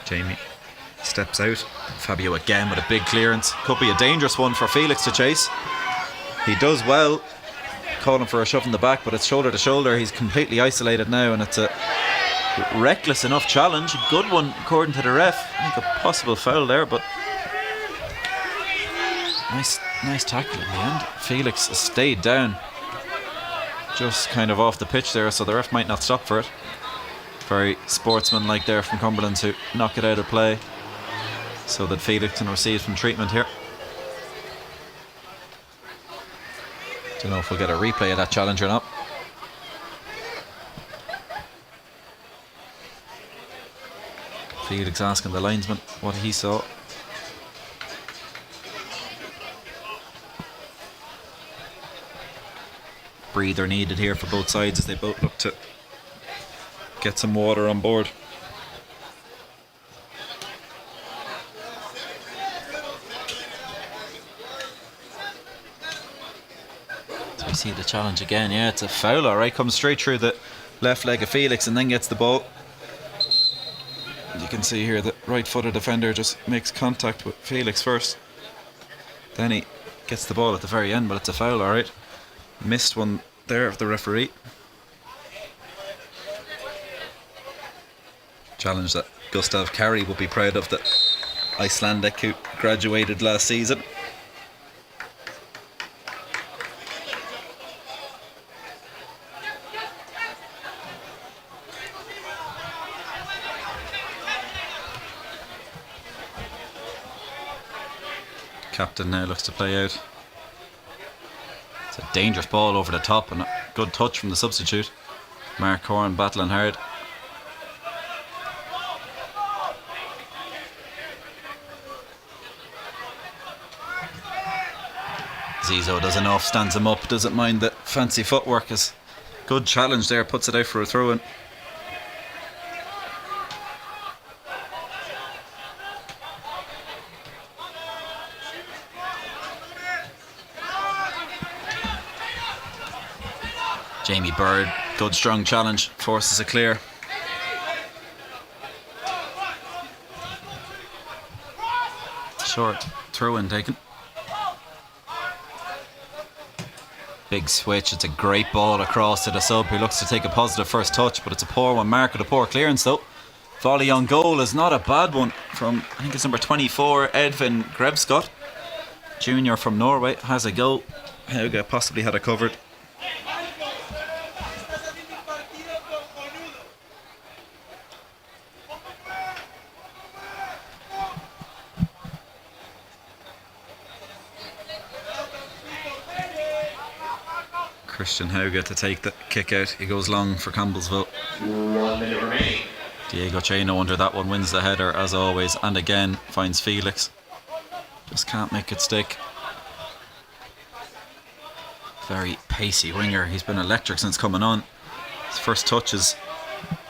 Jamie steps out. Fabio again with a big clearance. Could be a dangerous one for Felix to chase. He does well, calling for a shove in the back, but it's shoulder to shoulder. He's completely isolated now, and it's a reckless enough challenge. A good one according to the ref. I think a possible foul there, but nice tackle in the end. Felix stayed down, just kind of off the pitch there, so the ref might not stop for it. Very sportsmanlike there from Cumberland to knock it out of play so that Felix can receive some treatment here. Don't know if we'll get a replay of that challenge or not. Felix asking the linesman what he saw. Breather needed here for both sides as they both look to get some water on board. So we see the challenge again. Yeah, it's a foul, alright. Comes straight through the left leg of Felix and then gets the ball. You can see here the right-footed defender just makes contact with Felix first. Then he gets the ball at the very end, but it's a foul, alright. Missed one there of the referee. Challenge that Gustav Carey would be proud of, the Icelandic who graduated last season. Captain now looks to play out. It's a dangerous ball over the top and a good touch from the substitute. Mark Horan battling hard. Zizo does enough, stands him up, doesn't mind the fancy footwork. Is good challenge there, puts it out for a throw-in. Jamie Bird, good strong challenge, forces it clear. Short throw-in taken. Big switch, it's a great ball across to the sub who looks to take a positive first touch, but it's a poor one. Mark with a poor clearance though. Volley on goal is not a bad one from, I think it's number 24, Edvin Grevskott. Junior from Norway, has a go. Hauge possibly had it covered. Christian Hauge to take the kick out. He goes long for Campbellsville. 1 minute remaining. Diego Cheno under that one wins the header as always, and again finds Felix. Just can't make it stick. Very pacey winger. He's been electric since coming on. His first touch is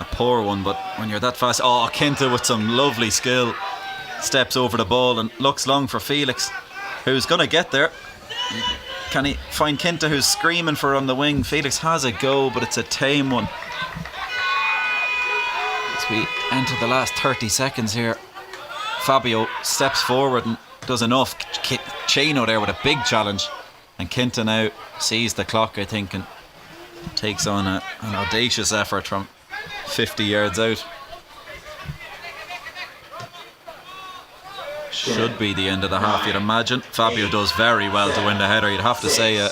a poor one, but when you're that fast... Oh, Kinta with some lovely skill. Steps over the ball and looks long for Felix, who's going to get there. Can he find Kinta, who's screaming for on the wing? Felix has a go, but it's a tame one. As we enter the last 30 seconds here, Fabio steps forward and does enough. Cheno there with a big challenge, and Kinta now sees the clock, I think, and takes on an audacious effort from 50 yards out. Should be the end of the half, you'd imagine. Fabio does very well to win the header. You'd have to say a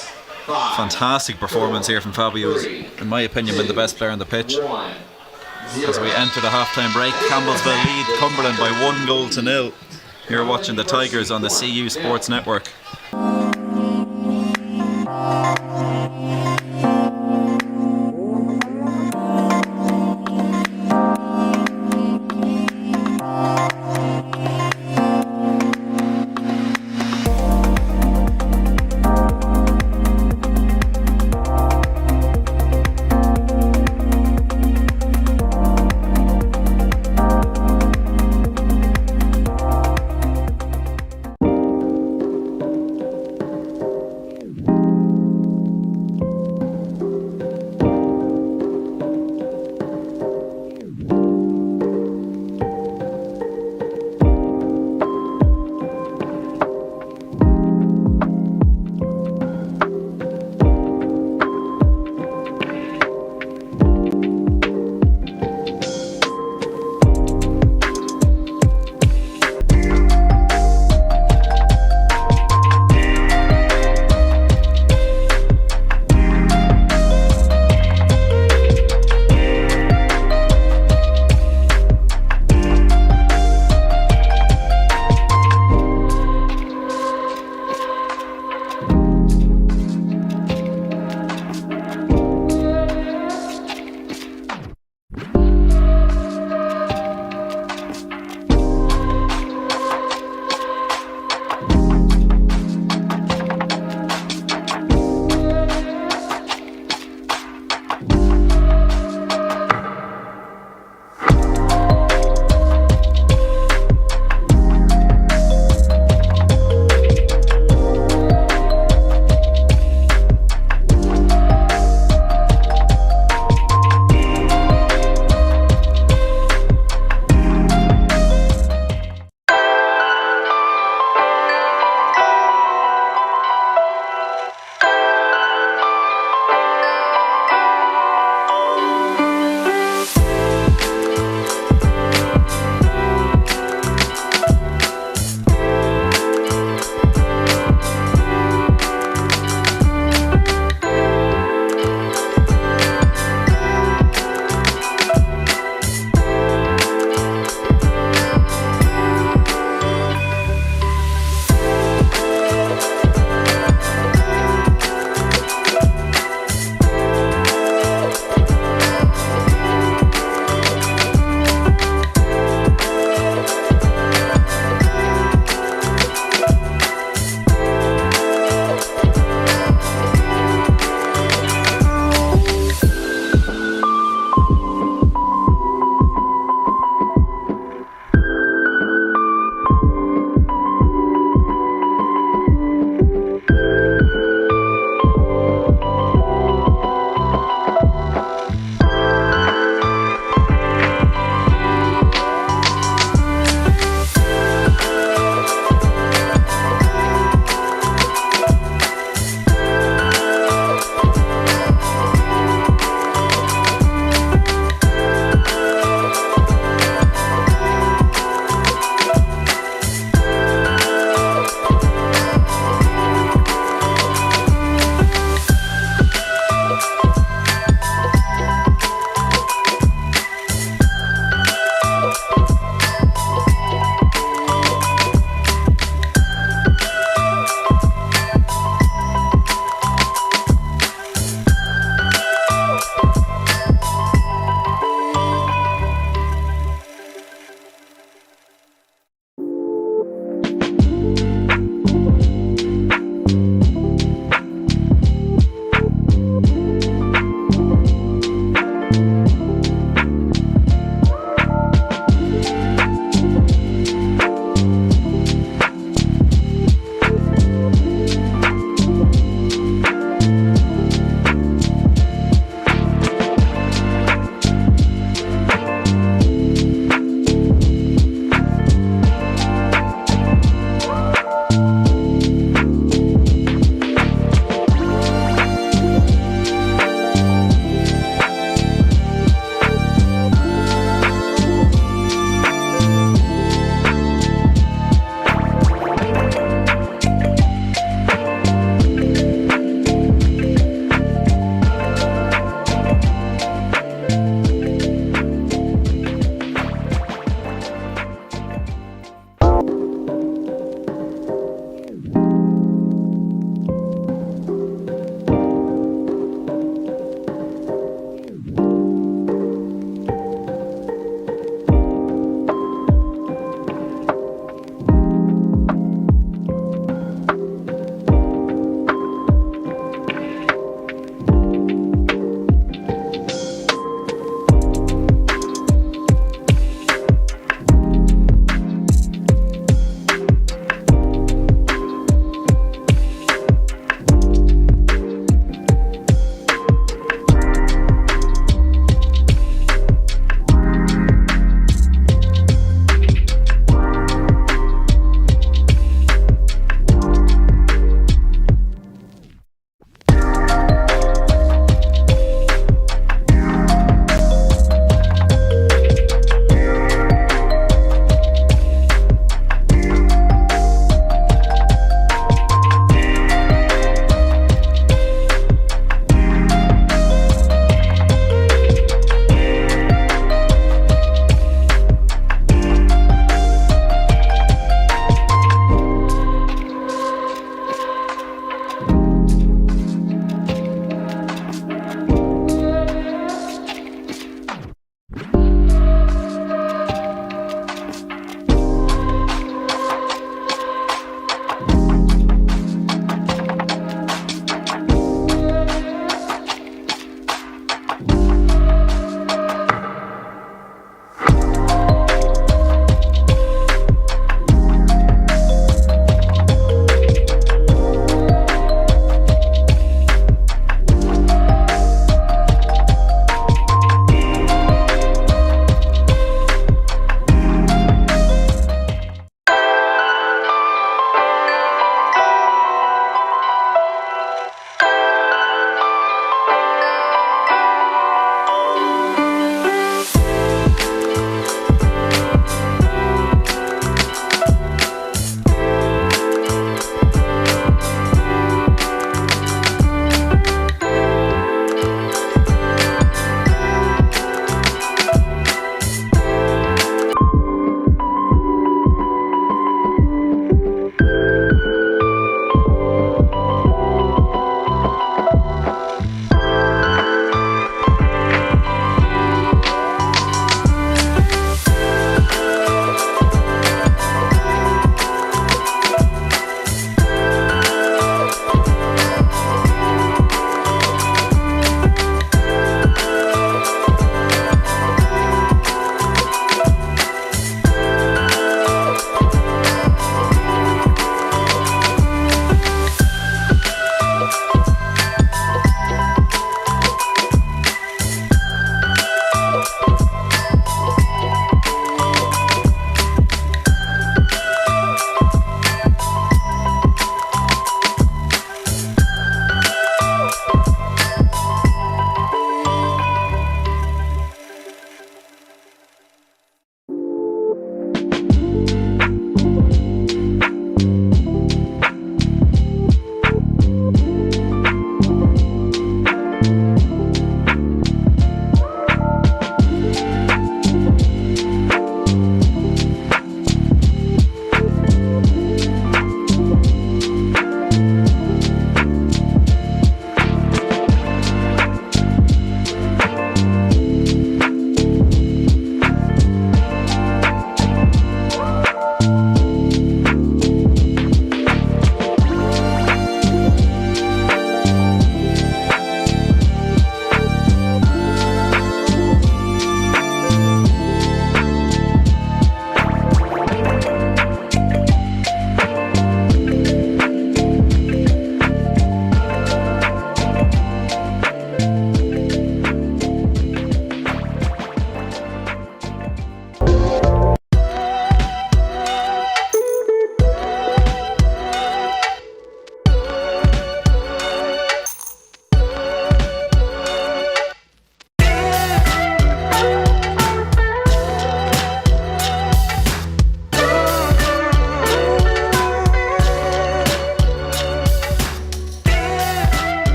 fantastic performance here from Fabio. In my opinion, been the best player on the pitch. As we enter the half-time break, Campbellsville lead Cumberland by 1-0. You're watching the Tigers on the CU Sports Network.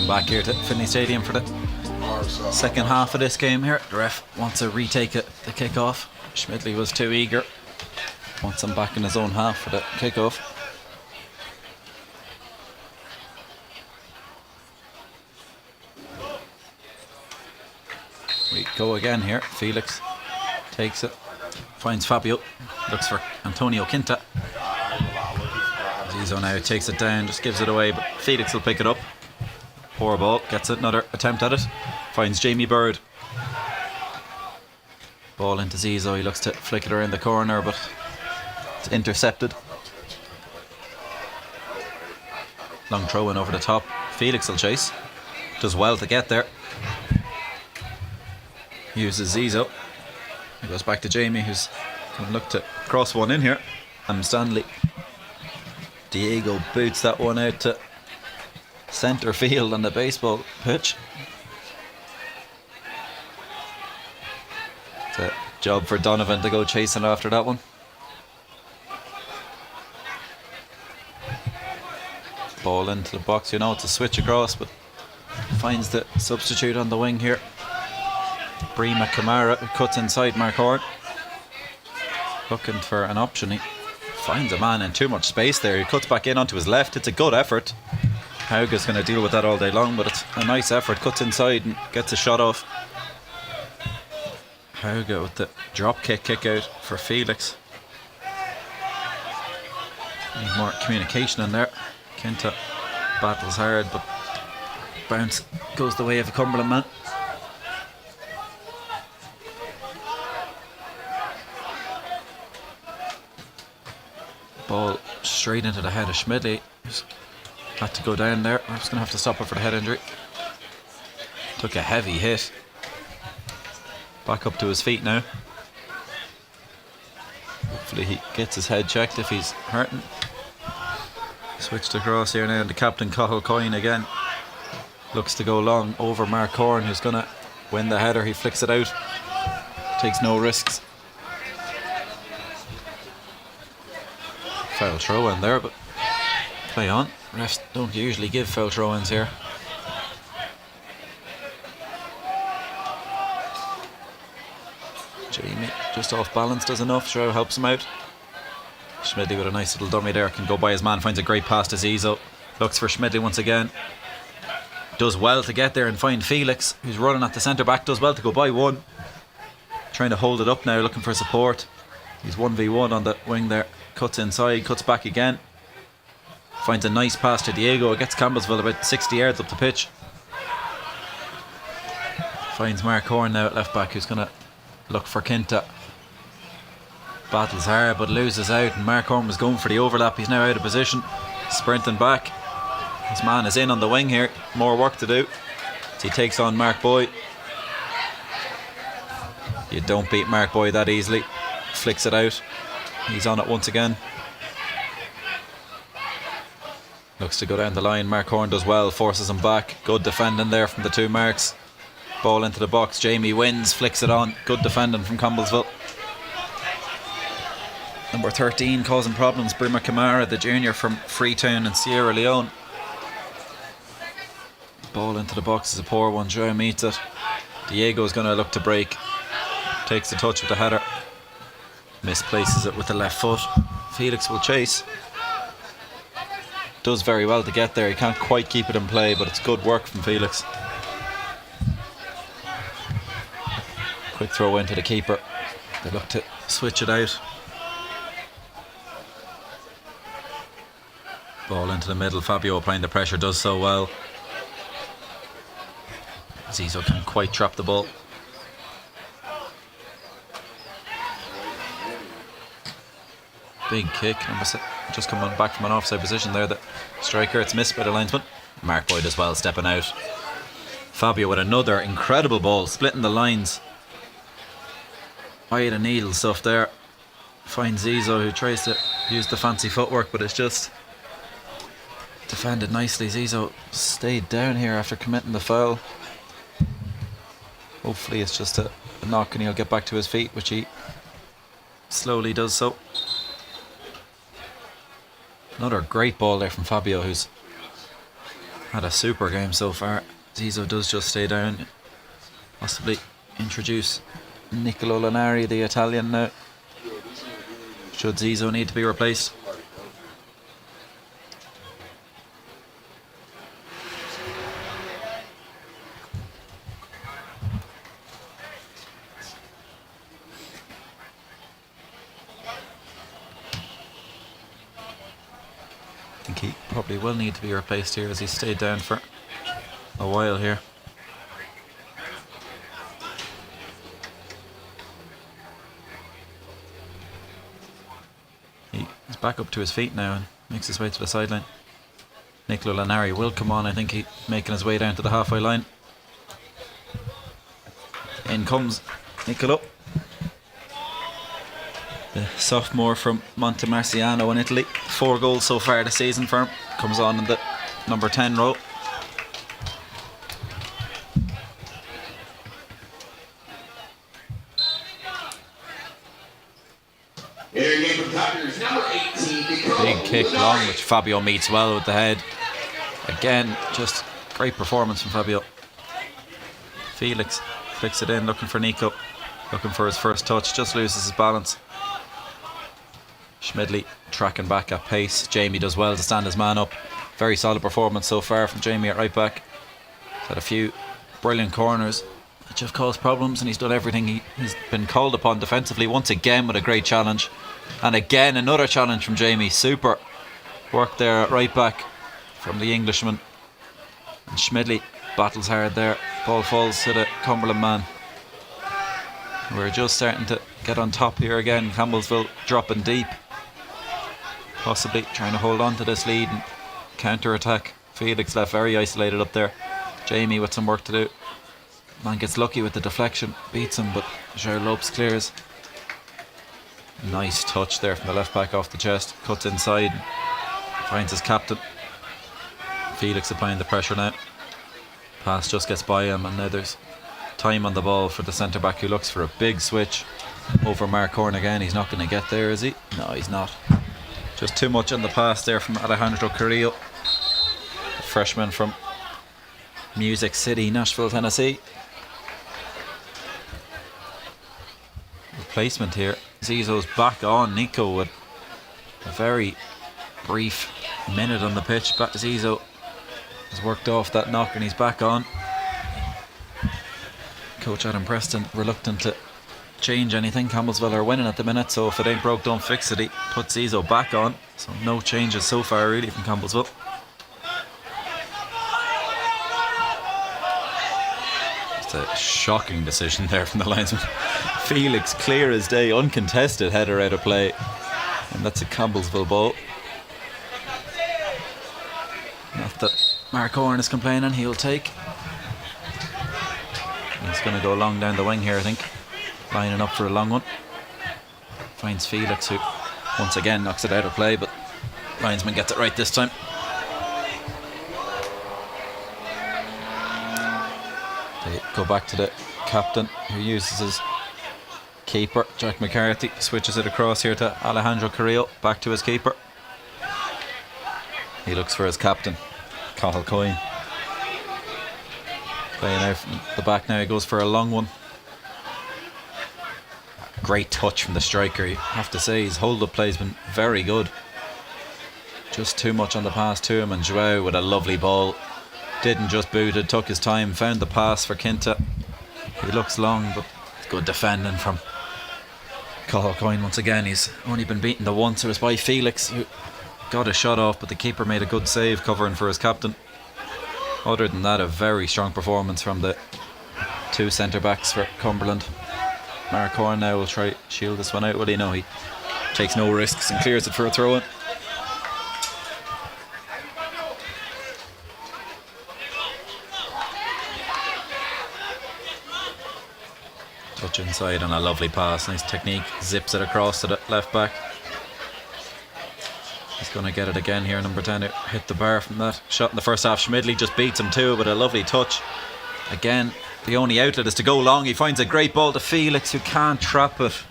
Back here to Finley Stadium for the second half of this game here. The ref wants to retake it, the kick-off. Schmidley was too eager. Wants him back in his own half for the kick-off. We go again here. Felix takes it, finds Fabio, looks for Antonio Quinta. Zizo now takes it down, just gives it away, but Felix will pick it up. Poor ball, gets it, another attempt at it. Finds Jamie Bird. Ball into Zizo, he looks to flick it around the corner, but it's intercepted. Long throw in over the top. Felix will chase. Does well to get there. Uses Zizo. He goes back to Jamie, who's going to look to cross one in here. And Stanley. Diego boots that one out to centre field on the baseball pitch. It's a job for Donovan to go chasing after that one. Ball into the box, you know, it's a switch across, but finds the substitute on the wing here. Brema Kamara, who cuts inside Mark Horn. Looking for an option. He finds a man in too much space there. He cuts back in onto his left. It's a good effort. Hauga's going to deal with that all day long, but it's a nice effort. Cuts inside and gets a shot off. Hauga with the drop kick out for Felix. Need more communication in there. Quinta battles hard, but bounce goes the way of a Cumberland man. Ball straight into the head of Schmidley. Had to go down there. I'm just going to have to stop it for the head injury. Took a heavy hit. Back up to his feet now. Hopefully he gets his head checked if he's hurting. Switched across here now, and the captain Cahill Coyne again looks to go long over Mark Horn, who's going to win the header. He flicks it out. Takes no risks. Foul throw in there, but play on. Refs don't usually give foul throw-ins here. Jamie just off balance, does enough. Shrow helps him out. Schmidley with a nice little dummy there, can go by his man, finds a great pass to Zizo. Looks for Schmidley once again. Does well to get there and find Felix, who's running at the centre back. Does well to go by one. Trying to hold it up now, looking for support. He's 1v1 on the wing there. Cuts inside, cuts back again. Finds a nice pass to Diego. Gets Campbellsville about 60 yards up the pitch. Finds Mark Horn now at left back, who's going to look for Quinta. Battles hard but loses out, and Mark Horn was going for the overlap. He's now out of position, sprinting back. His man is in on the wing here. More work to do as he takes on Mark Boy. You don't beat Mark Boy that easily. Flicks it out. He's on it once again. looks to go down the line. Mark Horn does well, forces him back. Good defending there from the two marks. Ball into the box. Jamie wins, flicks it on. Good defending from Campbellsville. Number 13 causing problems, Brima Kamara, the junior from Freetown in Sierra Leone. Ball into the box is a poor one. Joe meets it. Diego's going to look to break. Takes the touch with the header. Misplaces it with the left foot. Felix will chase. Does very well to get there. He can't quite keep it in play, but it's good work from Felix. Quick throw into the keeper. They look to switch it out. Ball into the middle. Fabio applying the pressure, does so well. Zizo can't quite trap the ball. Big kick. Just coming back from an offside position there. The striker, it's missed by the linesman. Mark Boyd as well, stepping out. Fabio with another incredible ball, splitting the lines. Eye of the needle stuff there. Finds Zizo, who tries to use the fancy footwork, but it's just defended nicely. Zizo stayed down here after committing the foul. Hopefully it's just a knock and he'll get back to his feet, which he slowly does so. Another great ball there from Fabio, who's had a super game so far. Zizo does just stay down. Possibly introduce Nicolo Lanari, the Italian now, should Zizo need to be replaced. I think he probably will need to be replaced here, as he stayed down for a while here. He's back up to his feet now and makes his way to the sideline. Nicolo Lanari will come on. I think he's making his way down to the halfway line. In comes Nicolo, the sophomore from Montemarciano in Italy. 4 goals so far this season for him. Comes on in the number 10 role. Big kick long, which Fabio meets well with the head. Again, just great performance from Fabio. Felix flicks it in, looking for Nico, looking for his first touch, just loses his balance. Schmidley tracking back at pace. Jamie does well to stand his man up. Very solid performance so far from Jamie at right back. He's had a few brilliant corners which have caused problems, and he's done everything he's been called upon defensively once again with a great challenge. And again another challenge from Jamie. Super work there at right back from the Englishman. And Schmidley battles hard there. Ball falls to the Cumberland man. We're just starting to get on top here again. Campbellsville dropping deep, possibly trying to hold on to this lead and counter-attack. Felix left very isolated up there. Jamie with some work to do. Man gets lucky with the deflection, beats him, but Joe Lopes clears. Nice touch there from the left back off the chest. Cuts inside, finds his captain. Felix applying the pressure now. Pass just gets by him, and now there's time on the ball for the centre back, who looks for a big switch over Mark Horn again. He's not going to get there, is he? No, he's not. Just too much on the pass there from Alejandro Carrillo, a freshman from Music City, Nashville, Tennessee. Replacement here. Zizo's back on. Nico with a very brief minute on the pitch. Zizo has worked off that knock and he's back on. Coach Adam Preston reluctant to change anything. Campbellsville are winning at the minute, so if it ain't broke, don't fix it. He puts Zizo back on, so no changes so far really from Campbellsville. Just a shocking decision there from the linesman. Felix, clear as day, uncontested header out of play, and that's a Campbellsville ball. Not that Mark Horn is complaining, he'll take. He's going to go long down the wing here, I think, lining up for a long one. Finds Felix, who once again knocks it out of play, but linesman gets it right this time. They go back to the captain, who uses his keeper, Jack McCarthy. Switches it across here to Alejandro Carrillo. Back to his keeper. He looks for his captain, Cathal Coyne. Playing out from the back now. He goes for a long one. Great touch from the striker. You have to say his hold-up play has been very good. Just too much on the pass to him, and Joao with a lovely ball. Didn't just boot it, took his time, found the pass for Quinta. He looks long, but good defending from Cathal Coyne once again. He's only been beaten the once. It was by Felix, who got a shot off, but the keeper made a good save covering for his captain. Other than that, a very strong performance from the two centre-backs for Cumberland. Mark Horn now will try shield this one out. Will he? No, he takes no risks and clears it for a throw-in. Touch inside and a lovely pass. Nice technique. Zips it across to the left back. He's going to get it again here. Number 10 hit the bar from that shot in the first half. Schmidli just beats him too, but a lovely touch. Again, the only outlet is to go long. He finds a great ball to Felix, who can't trap it.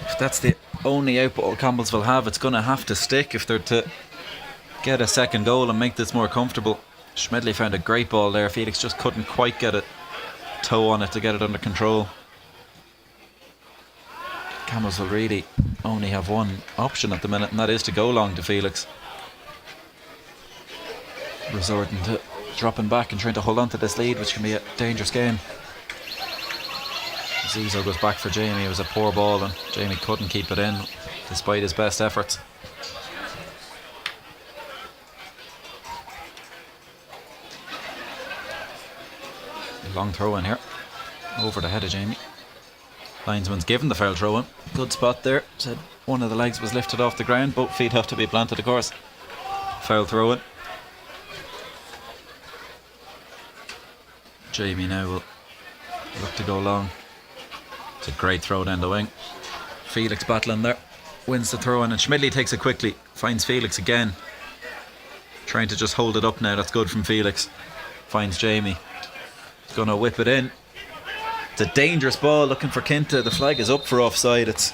If that's the only output Campbellsville have, it's going to have to stick if they're to get a second goal and make this more comfortable. Schmidli found a great ball there. Felix just couldn't quite get a toe on it to get it under control. Campbellsville really only have one option at the minute, and that is to go long to Felix. Resorting to dropping back and trying to hold on to this lead, which can be a dangerous game. Zizo goes back for Jamie. It was a poor ball and Jamie couldn't keep it in despite his best efforts. Long throw in here, over the head of Jamie. Linesman's given the foul throw in. Good spot there. Said one of the legs was lifted off the ground. Both feet have to be planted, of course. Foul throw in. Jamie now will look to go long. It's a great throw down the wing. Felix battling there. Wins the throw in, and Schmidli takes it quickly. Finds Felix again. Trying to just hold it up now. That's good from Felix. Finds Jamie. He's going to whip it in. It's a dangerous ball looking for Quinta. The flag is up for offside. It's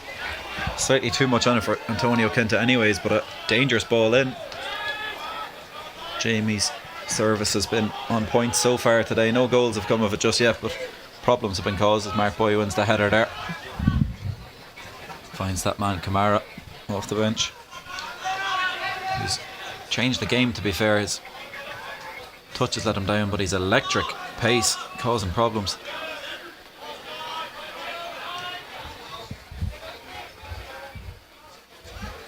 slightly too much on it for Antonio Quinta anyways, but a dangerous ball in. Jamie's service has been on point so far today. No goals have come of it just yet, but problems have been caused as Mark Boy wins the header there. Finds that man Kamara off the bench. He's changed the game, to be fair. His touch has let him down, but he's electric pace, causing problems.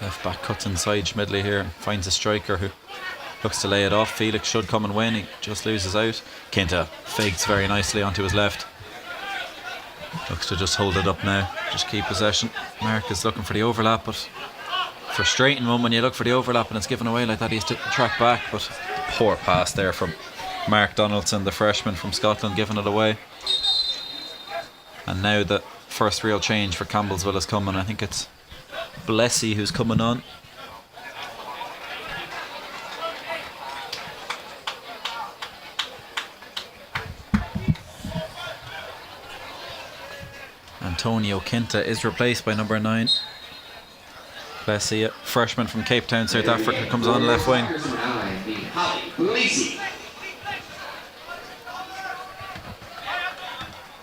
Left back cuts inside Schmidli here, finds a striker who looks to lay it off. Felix should come and win. He just loses out. Quinta fakes very nicely onto his left. Looks to just hold it up now. Just keep possession. Mark is looking for the overlap, but frustrating one when you look for the overlap and it's given away like that. He has to track back, but poor pass there from Mark Donaldson, the freshman from Scotland, giving it away. And now the first real change for Campbellsville is coming. I think it's Blessy who's coming on. Antonio Quinta is replaced by number 9. Blessy, a freshman from Cape Town, South Africa, comes on left wing.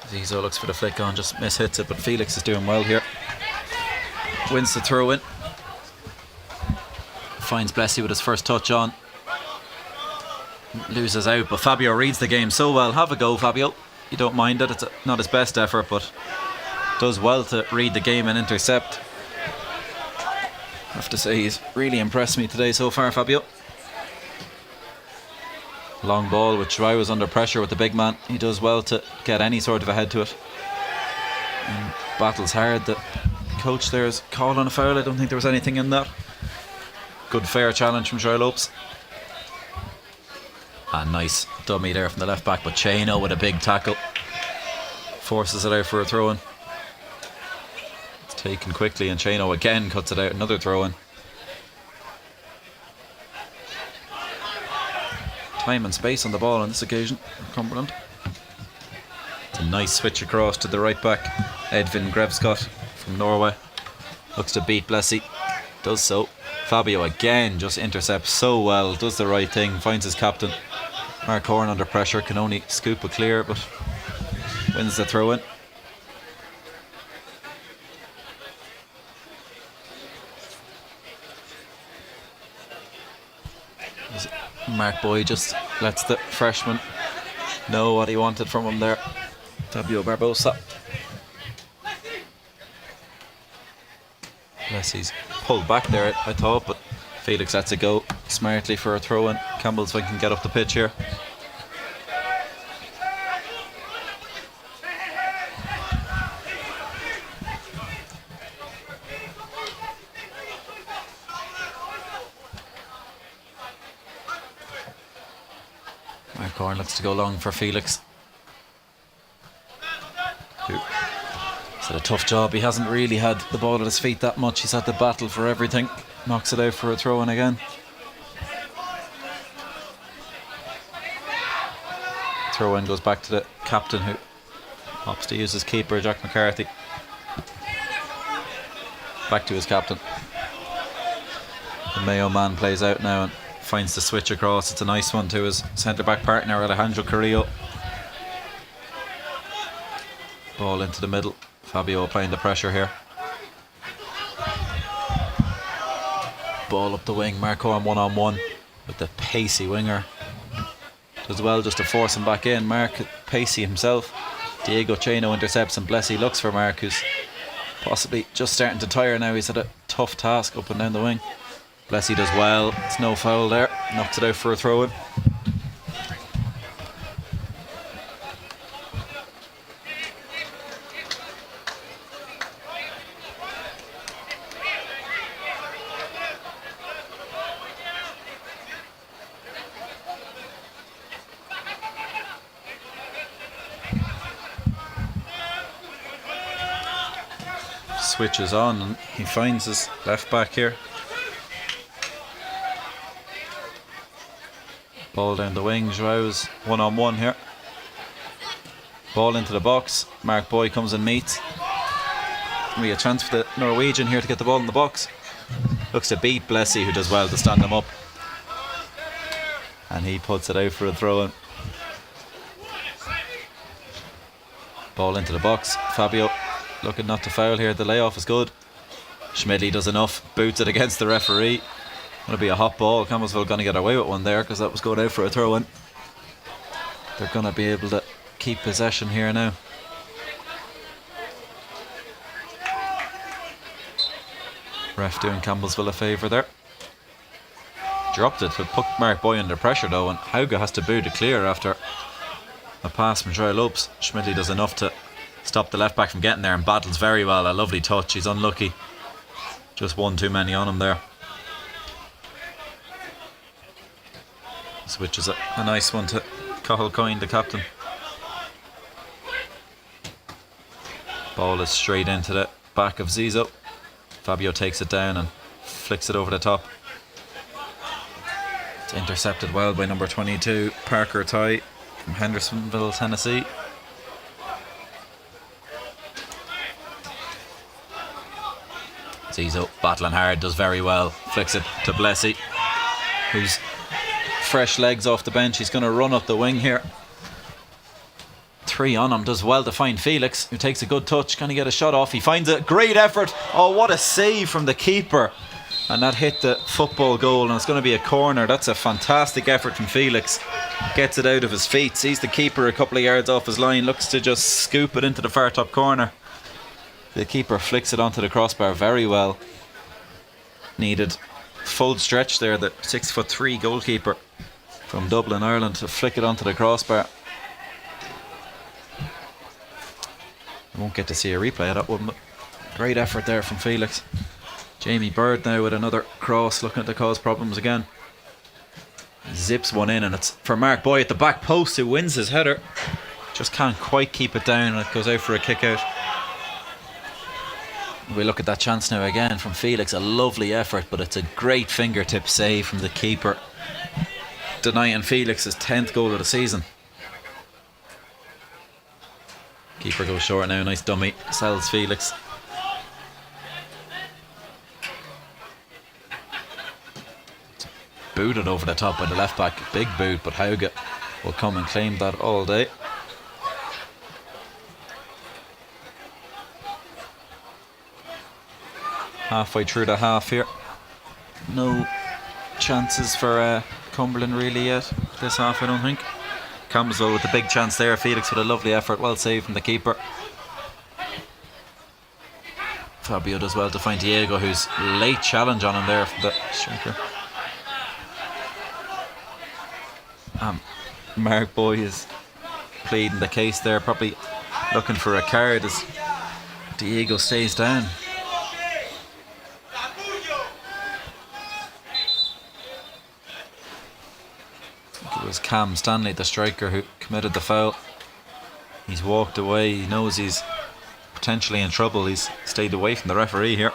Zizo looks for the flick on, just mishits it, but Felix is doing well here. Wins the throw in. Finds Blessy with his first touch on. Loses out, but Fabio reads the game so well. Have a go, Fabio. You don't mind it. It's not his best effort, but does well to read the game and intercept. I have to say he's really impressed me today so far, Fabio. Long ball, which Joao was under pressure with the big man. He does well to get any sort of a head to it. And battles hard. The coach there is calling a foul. I don't think there was anything in that. Good fair challenge from Joao Lopes. And nice dummy there from the left back, but Chano with a big tackle forces it out for a throw-in. It's taken quickly and Chano again cuts it out. Another throw-in. Time and space on the ball on this occasion, Cumberland. A nice switch across to the right back, Edvin Grevskott from Norway. Looks to beat Blessy. Does so. Fabio again just intercepts so well. Does the right thing. Finds his captain. Mark Horn under pressure. Can only scoop it clear, but wins the throw in. Mark Boy just lets the freshman know what he wanted from him there. Fabio Barbosa. Blessy's pulled back there, I thought, but Felix lets it go smartly for a throw in. Campbellsville can get up the pitch here. Mark Horn looks to go long for Felix. He's had a tough job. He hasn't really had the ball at his feet that much. He's had to battle for everything. Knocks it out for a throw in again. Throw in goes back to the captain, who opts to use his keeper, Jack McCarthy. Back to his captain. The Mayo man plays out now and finds the switch across. It's a nice one to his centre back partner, Alejandro Carrillo. Ball into the middle. Fabio applying the pressure here. Ball up the wing. Mark Horn 1-on-1 with the pacey winger. Does well just to force him back in. Mark pacey himself. Diego Cheno intercepts and Blessy looks for Mark, who's possibly just starting to tire now. He's had a tough task up and down the wing. Blessy does well. It's no foul there. Knocks it out for a throw in. Switches on and he finds his left back here. Ball down the wing. Joao's 1-on-1 here. Ball into the box. Mark Boy comes and meets. We a chance for the Norwegian here to get the ball in the box. Looks to beat Blessy, who does well to stand him up. And he puts it out for a throw in. Ball into the box. Fabio looking not to foul here. The layoff is good. Schmidli does enough. Boots it against the referee. Going to be a hot ball. Campbellsville going to get away with one there because that was going out for a throw in. They're going to be able to keep possession here now. Ref doing Campbellsville a favour there. Dropped it, but put Mark Boy under pressure though, and Hauge has to boot it clear after a pass from Troy Lopes. Schmidli does enough to stop the left back from getting there and battles very well. A lovely touch. He's unlucky. Just one too many on him there. Switches a nice one to Cathal Coyne, the captain. Ball is straight into the back of Zizo. Fabio takes it down and flicks it over the top. It's intercepted well by number 22, Parker Ty from Hendersonville, Tennessee. Zizo battling hard, does very well. Flicks it to Blessy, who's fresh legs off the bench. He's going to run up the wing here. 3 on him. Does well to find Felix, who takes a good touch. Can he get a shot off? He finds a great effort. Oh, what a save from the keeper. And that hit the football goal, and it's going to be a corner. That's a fantastic effort from Felix. Gets it out of his feet. Sees the keeper a couple of yards off his line. Looks to just scoop it into the far top corner. The keeper flicks it onto the crossbar very well. Needed full stretch there. The 6'3" goalkeeper from Dublin, Ireland, to flick it onto the crossbar. I won't get to see a replay of that one, but great effort there from Felix. Jamie Bird now with another cross, looking to cause problems again. Zips one in, and it's for Mark Boy at the back post, who wins his header. Just can't quite keep it down, and it goes out for a kick out. We look at that chance now again from Felix. A lovely effort, but it's a great fingertip save from the keeper, denying Felix his 10th goal of the season. Keeper goes short now. Nice dummy. Sells Felix. Booted over the top by the left back. Big boot, but Hauge will come and claim that all day. Halfway through the half here. No chances for Cumberland really yet this half, I don't think. Campbellsville with the big chance there. Felix with a lovely effort. Well saved from the keeper. Fabio does well to find Diego, who's late challenge on him there from the striker. Mark Boy is pleading the case there, probably looking for a card as Diego stays down. It was Cam Stanley, the striker, who committed the foul. He's walked away. He knows he's potentially in trouble. He's stayed away from the referee here.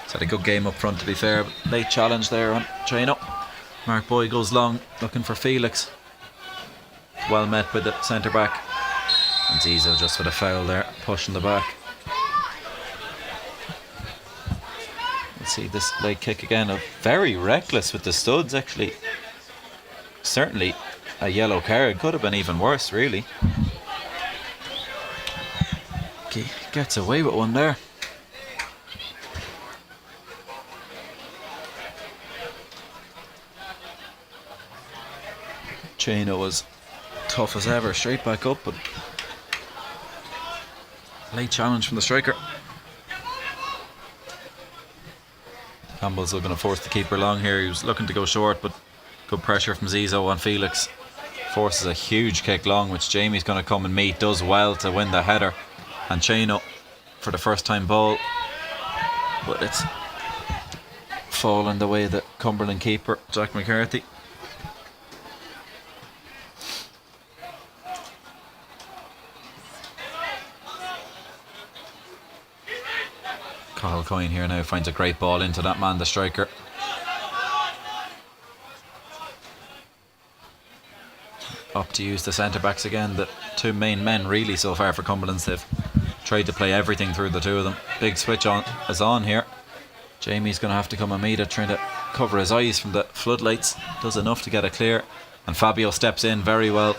He's had a good game up front, to be fair. But late challenge there on Chino. Mark Boy goes long, looking for Felix. Well met by the centre back. And Zizo just with a foul there, pushing the back. Let's see this late kick again. Very reckless with the studs, actually. Certainly a yellow card. Could have been even worse, really. He gets away with one there. Chino was tough as ever, straight back up, but late challenge from the striker. Campbell's going to force the keeper long here. He was looking to go short, but good pressure from Zizo on Felix. Forces a huge kick long, which Jamie's going to come and meet. Does well to win the header. And Chino for the first time ball, but it's fallen the way that Cumberland keeper Jack McCarthy. Cahill Coyne here now finds a great ball into that man, the striker. Up to use the centre backs again. The two main men really so far for Cumberland. They've tried to play everything through the two of them. Big switch on is on here. Jamie's going to have to come and meet it, trying to cover his eyes from the floodlights. Does enough to get it clear, and Fabio steps in very well.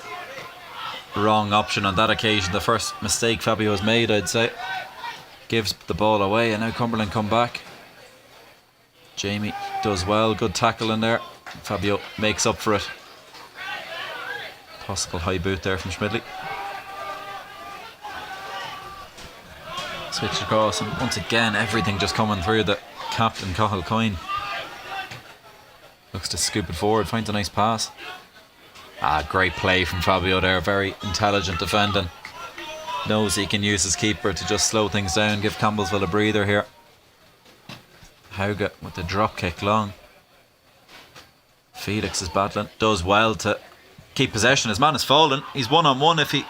Wrong option on that occasion. The first mistake Fabio has made, I'd say. Gives the ball away, and now Cumberland come back. Jamie does well. Good tackle in there. Fabio makes up for it. Possible high boot there from Schmidley. Switched across, and once again everything just coming through the captain Cahill Coyne. Looks to scoop it forward, finds a nice pass. Great play from Fabio there. Very intelligent defending. Knows he can use his keeper to just slow things down, give Campbellsville a breather here. Hauge with the drop kick long. Felix is battling. Does well to keep possession. His man has fallen. He's one-on-one if he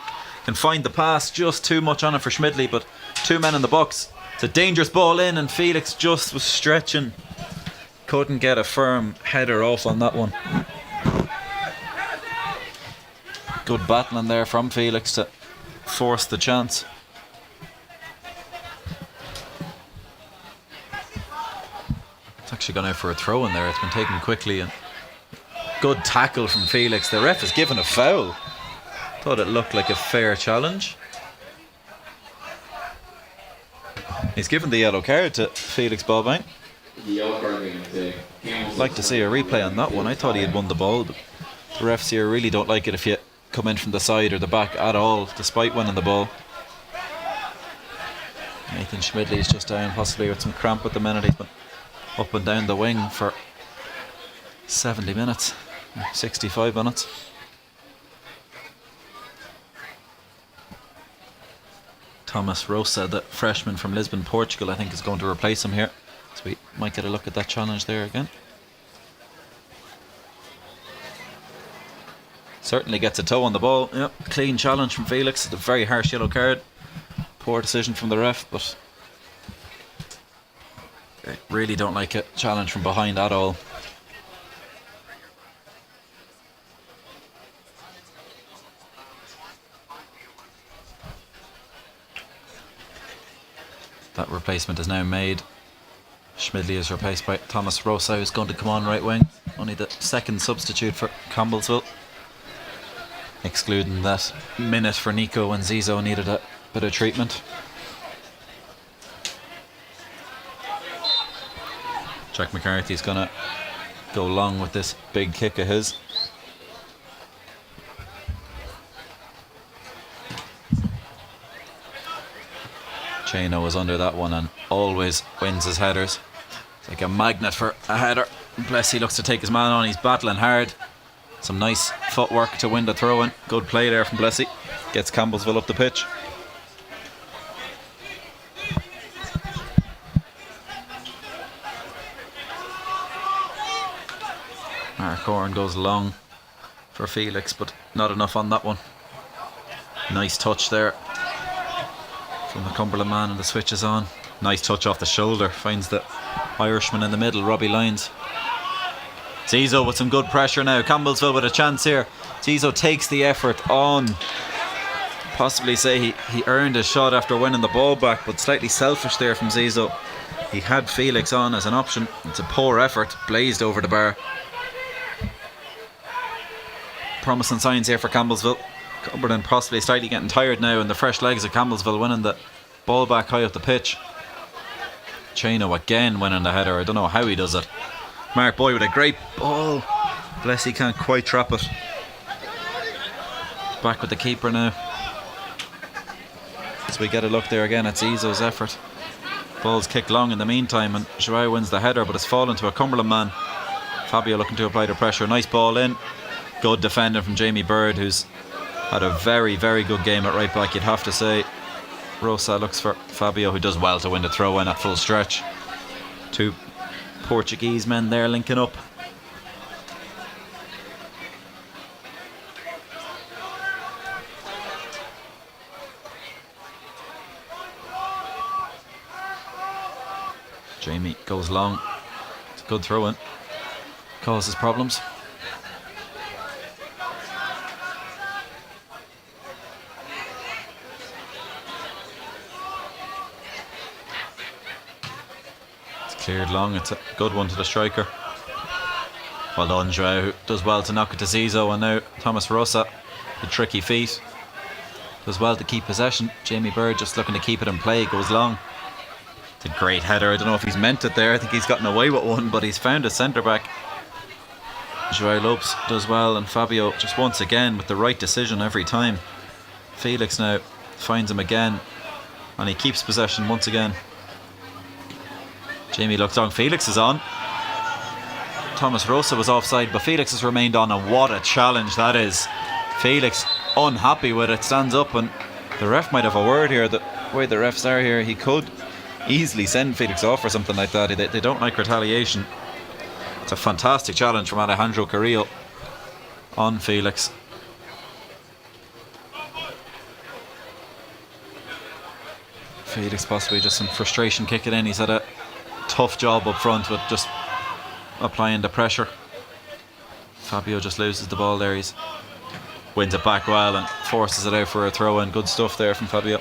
can find the pass. Just too much on it for Schmidley, but two men in the box. It's a dangerous ball in, and Felix just was stretching. Couldn't get a firm header off on that one. Good battling there from Felix to force the chance. It's actually gone out for a throw in there. It's been taken quickly, and good tackle from Felix. The ref has given a foul. Thought it looked like a fair challenge. He's given the yellow card to Felix Bobang. Like to see a replay on that one. I thought he had won the ball, but the refs here really don't like it if you come in from the side or the back at all, despite winning the ball. Nathan Schmidley is just down, possibly with some cramp at the minute. He's been up and down the wing for 70 minutes, 65 minutes. Thomas Rosa, the freshman from Lisbon, Portugal, I think is going to replace him here. So we might get a look at that challenge there again. Certainly gets a toe on the ball. Yep, clean challenge from Felix. A very harsh yellow card. Poor decision from the ref, but I really don't like a challenge from behind at all. That replacement is now made. Schmidley is replaced by Thomas Rosa, who's going to come on right wing. Only the second substitute for Campbellsville, excluding that minute for Nico when Zizo needed a bit of treatment. Jack McCarthy's going to go long with this big kick of his. Chano was under that one and always wins his headers. It's like a magnet for a header. Blessy looks to take his man on. He's battling hard. Some nice footwork to win the throw-in. Good play there from Blessy. Gets Campbellsville up the pitch. Mark Horan goes long for Felix, but not enough on that one. Nice touch there from the Cumberland man, and the switch is on. Nice touch off the shoulder. Finds the Irishman in the middle, Robbie Lyons. Zizo with some good pressure now. Campbellsville with a chance here. Zizo takes the effort on. Possibly say he earned a shot after winning the ball back, but slightly selfish there from Zizo. He had Felix on as an option. It's a poor effort, blazed over the bar. Promising signs here for Campbellsville. Cumberland possibly slightly getting tired now, and the fresh legs of Campbellsville winning the ball back high up the pitch. Chano again winning the header. I don't know how he does it. Mark Boy with a great ball. Blessy can't quite trap it. Back with the keeper now. So we get a look there again at Zizo's effort. Ball's kicked long in the meantime, and Joao wins the header, but it's fallen to a Cumberland man. Fabio looking to apply the pressure. Nice ball in. Good defending from Jamie Bird, who's had a very, very good game at right back, you'd have to say. Rosa looks for Fabio, who does well to win the throw-in at full stretch. Two Portuguese men there linking up. Jamie goes long. It's a good throw-in. Causes problems. Cleared long. It's a good one to the striker. Well done, Joao, who does well to knock it to Zizo, and now Thomas Rosa, the tricky feet, does well to keep possession. Jamie Bird just looking to keep it in play, goes long. It's a great header. I don't know if he's meant it there. I think he's gotten away with one, but he's found a centre back. Joao Lopes does well, and Fabio just once again with the right decision every time. Felix now finds him again, and he keeps possession once again. Jamie looks on. Felix is on. Thomas Rosa was offside, but Felix has remained on, and what a challenge that is. Felix unhappy with it, stands up, and the ref might have a word here. The way the refs are here, he could easily send Felix off or something like that. They don't like retaliation. It's a fantastic challenge from Alejandro Carrillo on Felix. Felix possibly just some frustration kicking in. He's had a tough job up front with just applying the pressure. Fabio just loses the ball there. He's wins it back well and forces it out for a throw in. Good stuff there from Fabio.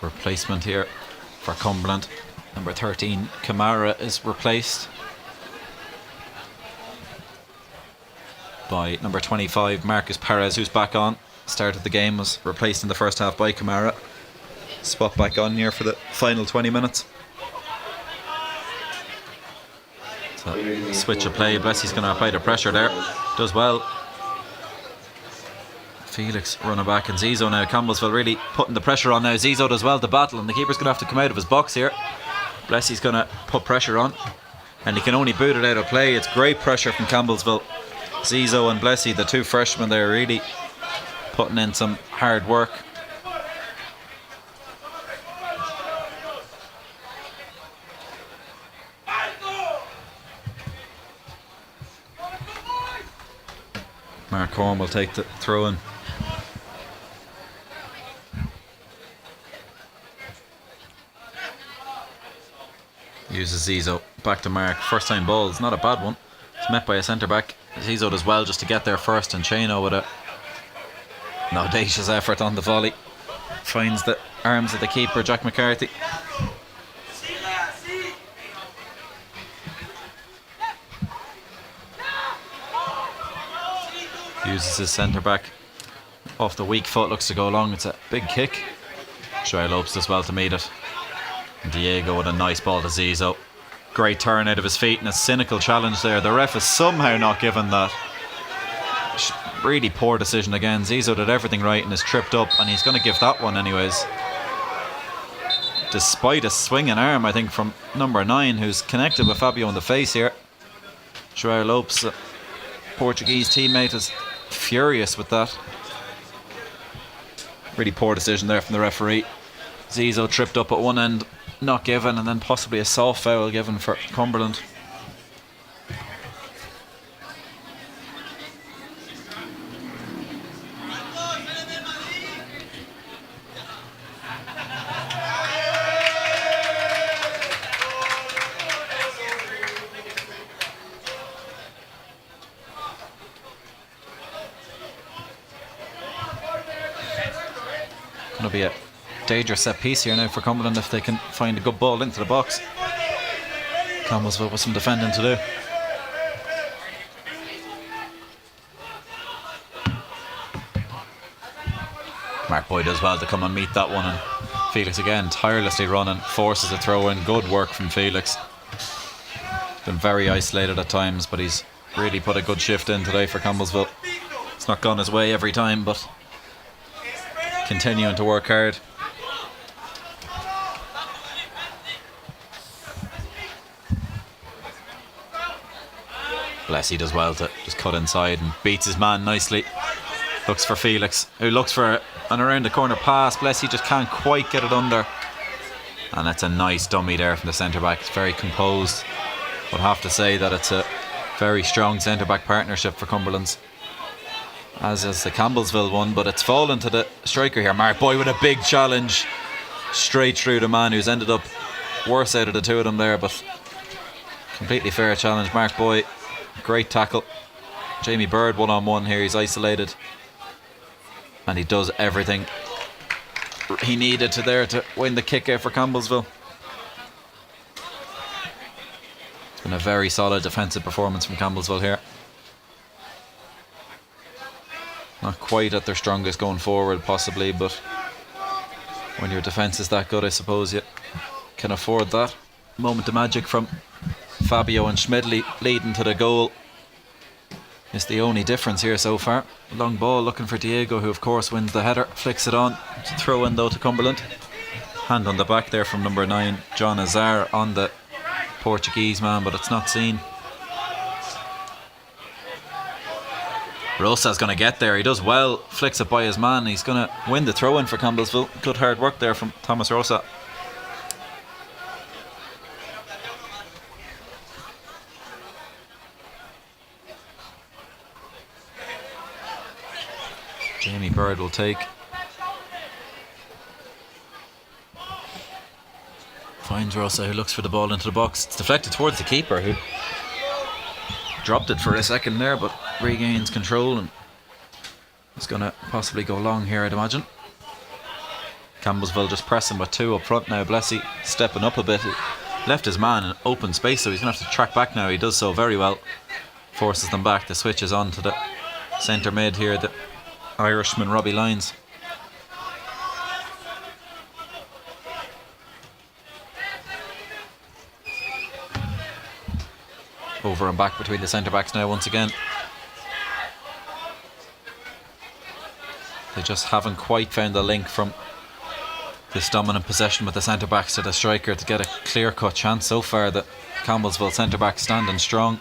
Replacement here for Cumberland. Number 13, Kamara, is replaced by number 25, Marcus Perez, who's back on. Started the game, was replaced in the first half by Kamara. Spot back on here for the final 20 minutes. So, switch of play. Blessy's going to apply the pressure there. Does well. Felix running back, and Zizo now. Campbellsville really putting the pressure on now. Zizo does well to battle, and the keeper's going to have to come out of his box here. Blessy's going to put pressure on, and he can only boot it out of play. It's great pressure from Campbellsville. Zizo and Blessy, the two freshmen there, really putting in some hard work. Mark Horn will take the throw in. Uses Zizo. Back to Mark. First time ball. It's not a bad one. It's met by a centre back. Zizo does well just to get there first, and Chano with an audacious effort on the volley. Finds the arms of the keeper, Jack McCarthy. Uses his centre back. Off the weak foot, looks to go long. It's a big kick. Joel Lopes does well to meet it. And Diego with a nice ball to Zizo. Great turn out of his feet and a cynical challenge there. The ref is somehow not given that. Really poor decision again. Zizo did everything right and is tripped up, and he's going to give that one anyways. Despite a swinging arm, I think, from number 9, who's connected with Fabio in the face here. Joel Lopes, Portuguese teammate, is furious with that. Really poor decision there from the referee. Zizo tripped up at one end, not given, and then possibly a soft foul given for Cumberland. Going to be a dangerous set piece here now for Cumberland if they can find a good ball into the box. Campbellsville with some defending to do. Mark Boyd does well to come and meet that one, and Felix again tirelessly running, forces a throw in. Good work from Felix. Been very isolated at times, but he's really put a good shift in today for Campbellsville. It's not gone his way every time, but continuing to work hard. Blessy does well to just cut inside and beats his man nicely. Looks for Felix, who looks for an around the corner pass. Blessy just can't quite get it under, and that's a nice dummy there from the centre back. It's very composed. Would have to say that it's a very strong centre back partnership for Cumberland's, as is the Campbellsville one, but it's fallen to the striker here. Mark Boy with a big challenge straight through the man who's ended up worse out of the two of them there, but completely fair challenge. Mark Boy, great tackle. Jamie Bird one-on-one here. He's isolated, and he does everything he needed to there to win the kick out for Campbellsville. It's been a very solid defensive performance from Campbellsville here. Not quite at their strongest going forward possibly, but when your defence is that good, I suppose you can afford that. Moment of magic from Fabio and Schmidley leading to the goal. It's the only difference here so far. Long ball looking for Diego, who of course wins the header, flicks it on. Throw in though to Cumberland. Hand on the back there from number 9, John Azar, on the Portuguese man, but it's not seen. Rosa's going to get there. He does well, flicks it by his man. He's going to win the throw in for Campbellsville. Good hard work there from Thomas Rosa. Jamie Bird will take. Finds Rosa, who looks for the ball into the box. It's deflected towards the keeper, who dropped it for a second there, but regains control and is going to possibly go long here, I'd imagine. Campbellsville just pressing with 2 up front now. Blessy stepping up a bit. He left his man in open space, so he's going to have to track back now. He does so very well. Forces them back. The switch is on to the centre mid here, the Irishman Robbie Lyons. Over and back between the centre backs now once again. They just haven't quite found the link from this dominant possession with the centre backs to the striker to get a clear cut chance. So far the Campbellsville centre back standing strong.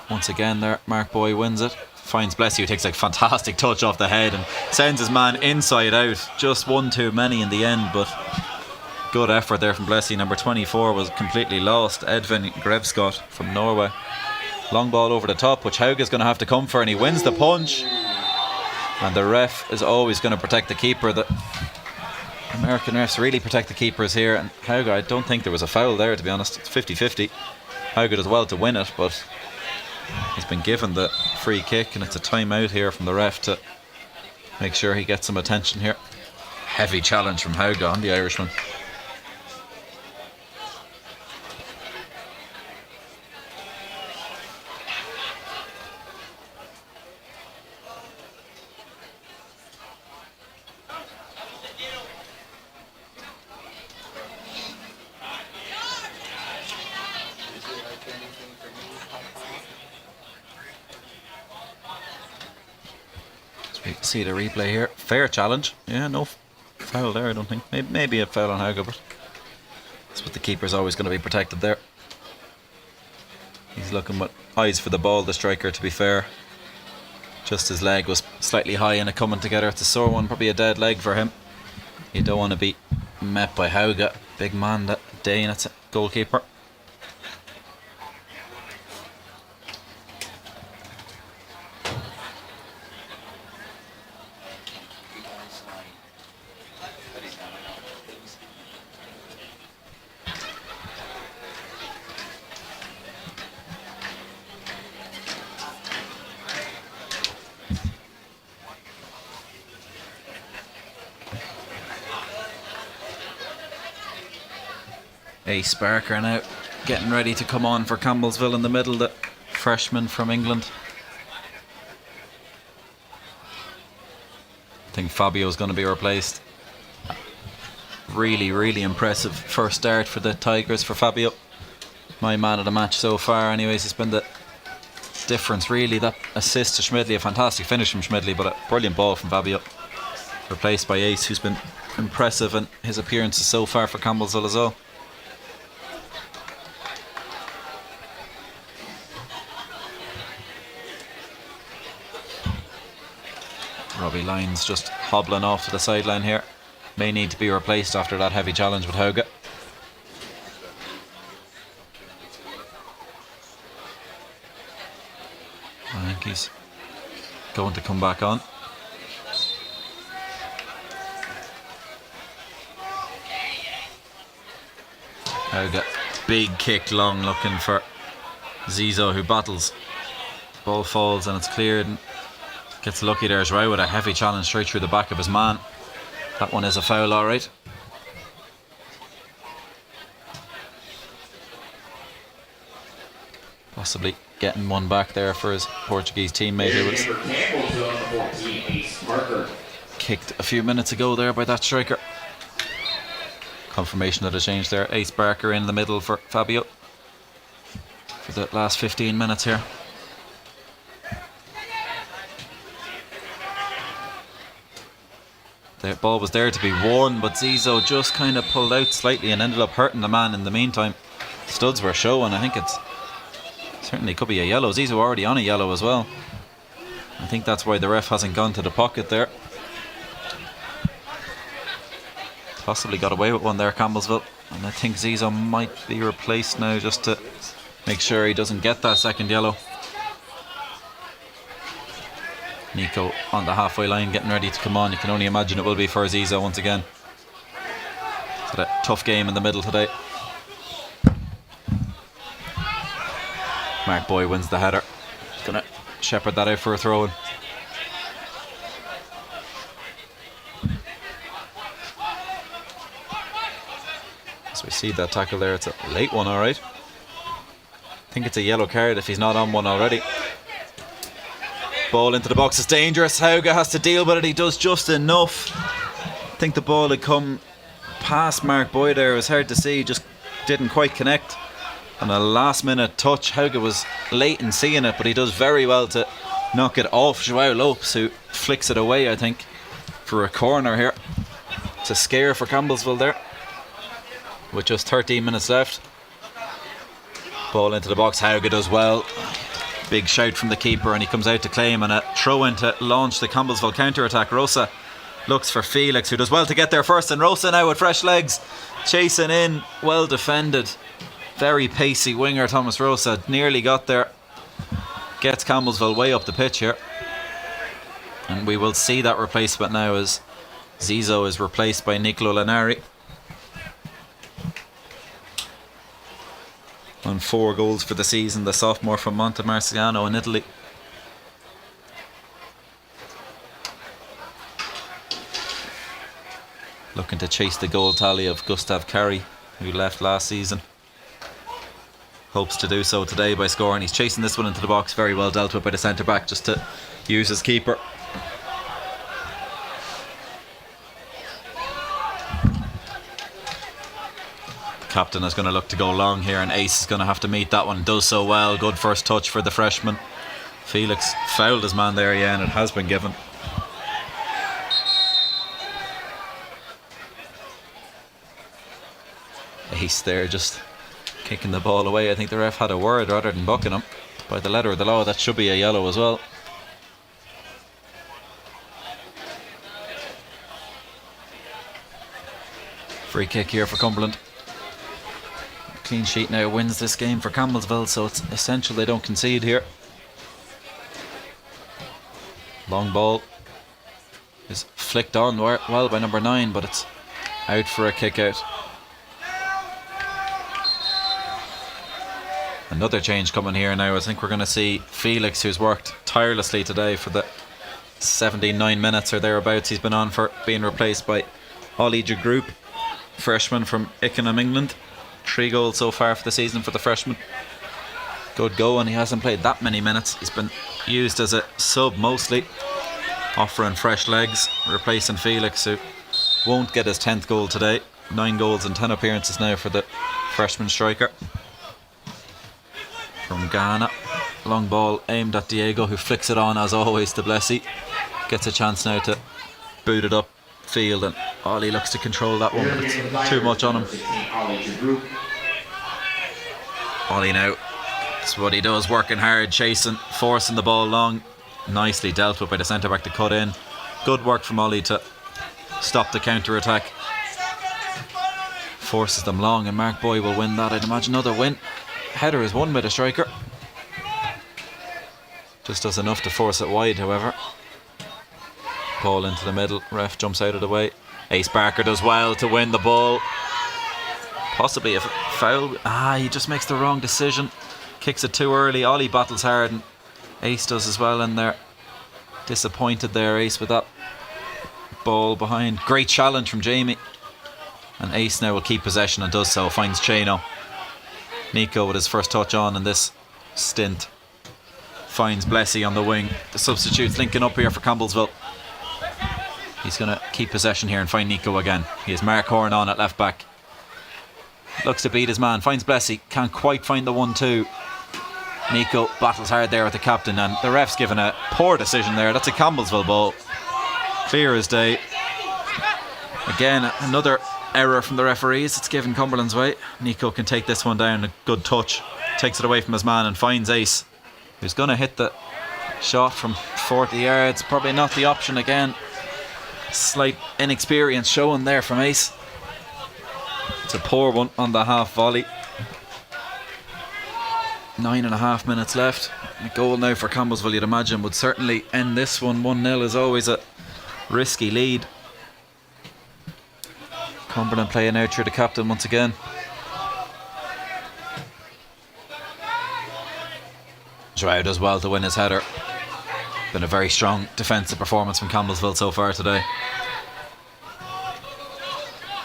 Once again there, Mark Boy wins it. Finds Blessy, who takes a fantastic touch off the head and sends his man inside out. Just one too many in the end, but good effort there from Blessy. Number 24 was completely lost. Edvin Grevskott from Norway. Long ball over the top, which Hauge is going to have to come for, and he wins the punch. And the ref is always going to protect the keeper. The American refs really protect the keepers here, and Hauga, I don't think there was a foul there, to be honest. It's 50-50. Hauga does well to win it, but he's been given the free kick, and it's a timeout here from the ref to make sure he gets some attention here. Heavy challenge from Hauga on the Irishman. We can see the replay here. Fair challenge. Yeah, no foul there, I don't think. Maybe a foul on Hauga, but that's what the keeper's always going to be protected there. He's looking with eyes for the ball, the striker, to be fair. Just his leg was slightly high and it coming together. It's a sore one, probably a dead leg for him. You don't want to be met by Hauga. Big man, that Dane, that's a goalkeeper. Ace Barker now getting ready to come on for Campbellsville in the middle, the freshman from England. I think Fabio's going to be replaced. Really impressive first start for the Tigers for Fabio. My man of the match so far anyways. It's been the difference really. That assist to Schmidley, a fantastic finish from Schmidley, but a brilliant ball from Fabio. Replaced by Ace, who's been impressive in his appearances so far for Campbellsville as well. Robbie Lyons just hobbling off to the sideline here. May need to be replaced after that heavy challenge with Hauga. I think he's going to come back on. Hauga, big kick long, looking for Zizo, who battles. Ball falls and it's cleared. And gets lucky there as well with a heavy challenge straight through the back of his man. That one is a foul, alright. Possibly getting one back there for his Portuguese teammate who was kicked a few minutes ago there by that striker. Confirmation of the change there. Ace Barker in the middle for Fabio for the last 15 minutes here. The ball was there to be won, but Zizo just kind of pulled out slightly and ended up hurting the man in the meantime. Studs were showing. I think it's certainly could be a yellow. Zizo already on a yellow as well. I think that's why the ref hasn't gone to the pocket there. Possibly got away with one there, Campbellsville. And I think Zizo might be replaced now just to make sure he doesn't get that second yellow. Nico on the halfway line getting ready to come on. You can only imagine it will be for Zizo once again. It's a tough game in the middle today. Mark Boy wins the header. He's going to shepherd that out for a throw-in. As we see that tackle there, it's a late one, alright. I think it's a yellow card if he's not on one already. Ball into the box is dangerous. Hauga has to deal with it. He does just enough. I think the ball had come past Mark Boyd there. It was hard to see. Just didn't quite connect. And a last minute touch. Hauga was late in seeing it, but he does very well to knock it off Joao Lopes, who flicks it away, I think, for a corner here. It's a scare for Campbellsville there with just 13 minutes left. Ball into the box. Hauga does well. Big shout from the keeper, and he comes out to claim, and a throw in to launch the Campbellsville counter-attack. Rosa looks for Felix, who does well to get there first, and Rosa now with fresh legs chasing in. Well defended, very pacey winger Thomas Rosa, nearly got there. Gets Campbellsville way up the pitch here, and we will see that replacement now as Zizo is replaced by Nicolo Lanari. On 4 goals for the season, the sophomore from Montemarciano in Italy. Looking to chase the goal tally of Gustav Carey, who left last season. Hopes to do so today by scoring. He's chasing this one into the box. Very well dealt with by the centre back, just to use his keeper. The captain is going to look to go long here, and Ace is going to have to meet that one. Does so well. Good first touch for the freshman. Felix fouled his man there, yeah, and it has been given. Ace there just kicking the ball away. I think the ref had a word rather than booking him. By the letter of the law, that should be a yellow as well. Free kick here for Cumberland. Clean sheet now wins this game for Campbellsville, so it's essential they don't concede here. Long ball is flicked on well by number 9, but it's out for a kick out. Another change coming here now. I think we're going to see Felix, who's worked tirelessly today for the 79 minutes or thereabouts he's been on, for being replaced by Ollie Group, freshman from Ickenham, England. 3 goals so far for the season for the freshman. Good go, and he hasn't played that many minutes. He's been used as a sub mostly, offering fresh legs, replacing Felix, who won't get his 10th goal today. 9 goals and 10 appearances now for the freshman striker from Ghana. Long ball aimed at Diego, who flicks it on as always to Blessy. Gets a chance now to boot it up field, and Ollie looks to control that one, but it's too much on him. Ollie now, that's what he does, working hard, chasing, forcing the ball long. Nicely dealt with by the centre back to cut in. Good work from Ollie to stop the counter attack. Forces them long, and Mark Boy will win that. I'd imagine another win. Header is won by the striker. Just does enough to force it wide, however. Ball into the middle, ref jumps out of the way. Ace Barker does well to win the ball. Possibly a foul. He just makes the wrong decision. Kicks it too early. Ollie battles hard, and Ace does as well in there. Disappointed there, Ace, with that ball behind. Great challenge from Jamie. And Ace now will keep possession and does so. Finds Chano. Nico with his first touch on in this stint. Finds Blessy on the wing. The substitutes linking up here for Campbellsville. He's going to keep possession here and find Nico again. He has Mark Horn on at left back. Looks to beat his man. Finds Blessy. Can't quite find the 1-2. Nico battles hard there with the captain, and the ref's given a poor decision there. That's a Campbellsville ball. Clear as day. Again, another error from the referees. It's given Cumberland's way. Nico can take this one down. A good touch. Takes it away from his man and finds Ace, who's going to hit the shot from 40 yards. Probably not the option again. Slight inexperience showing there from Ace. It's a poor one on the half volley. 9.5 minutes left. A goal now for Campbellsville, you'd imagine, would certainly end this one. 1-0 is always a risky lead. Cumberland playing out through the captain once again. Joao does well to win his header. Been a very strong defensive performance from Campbellsville so far today.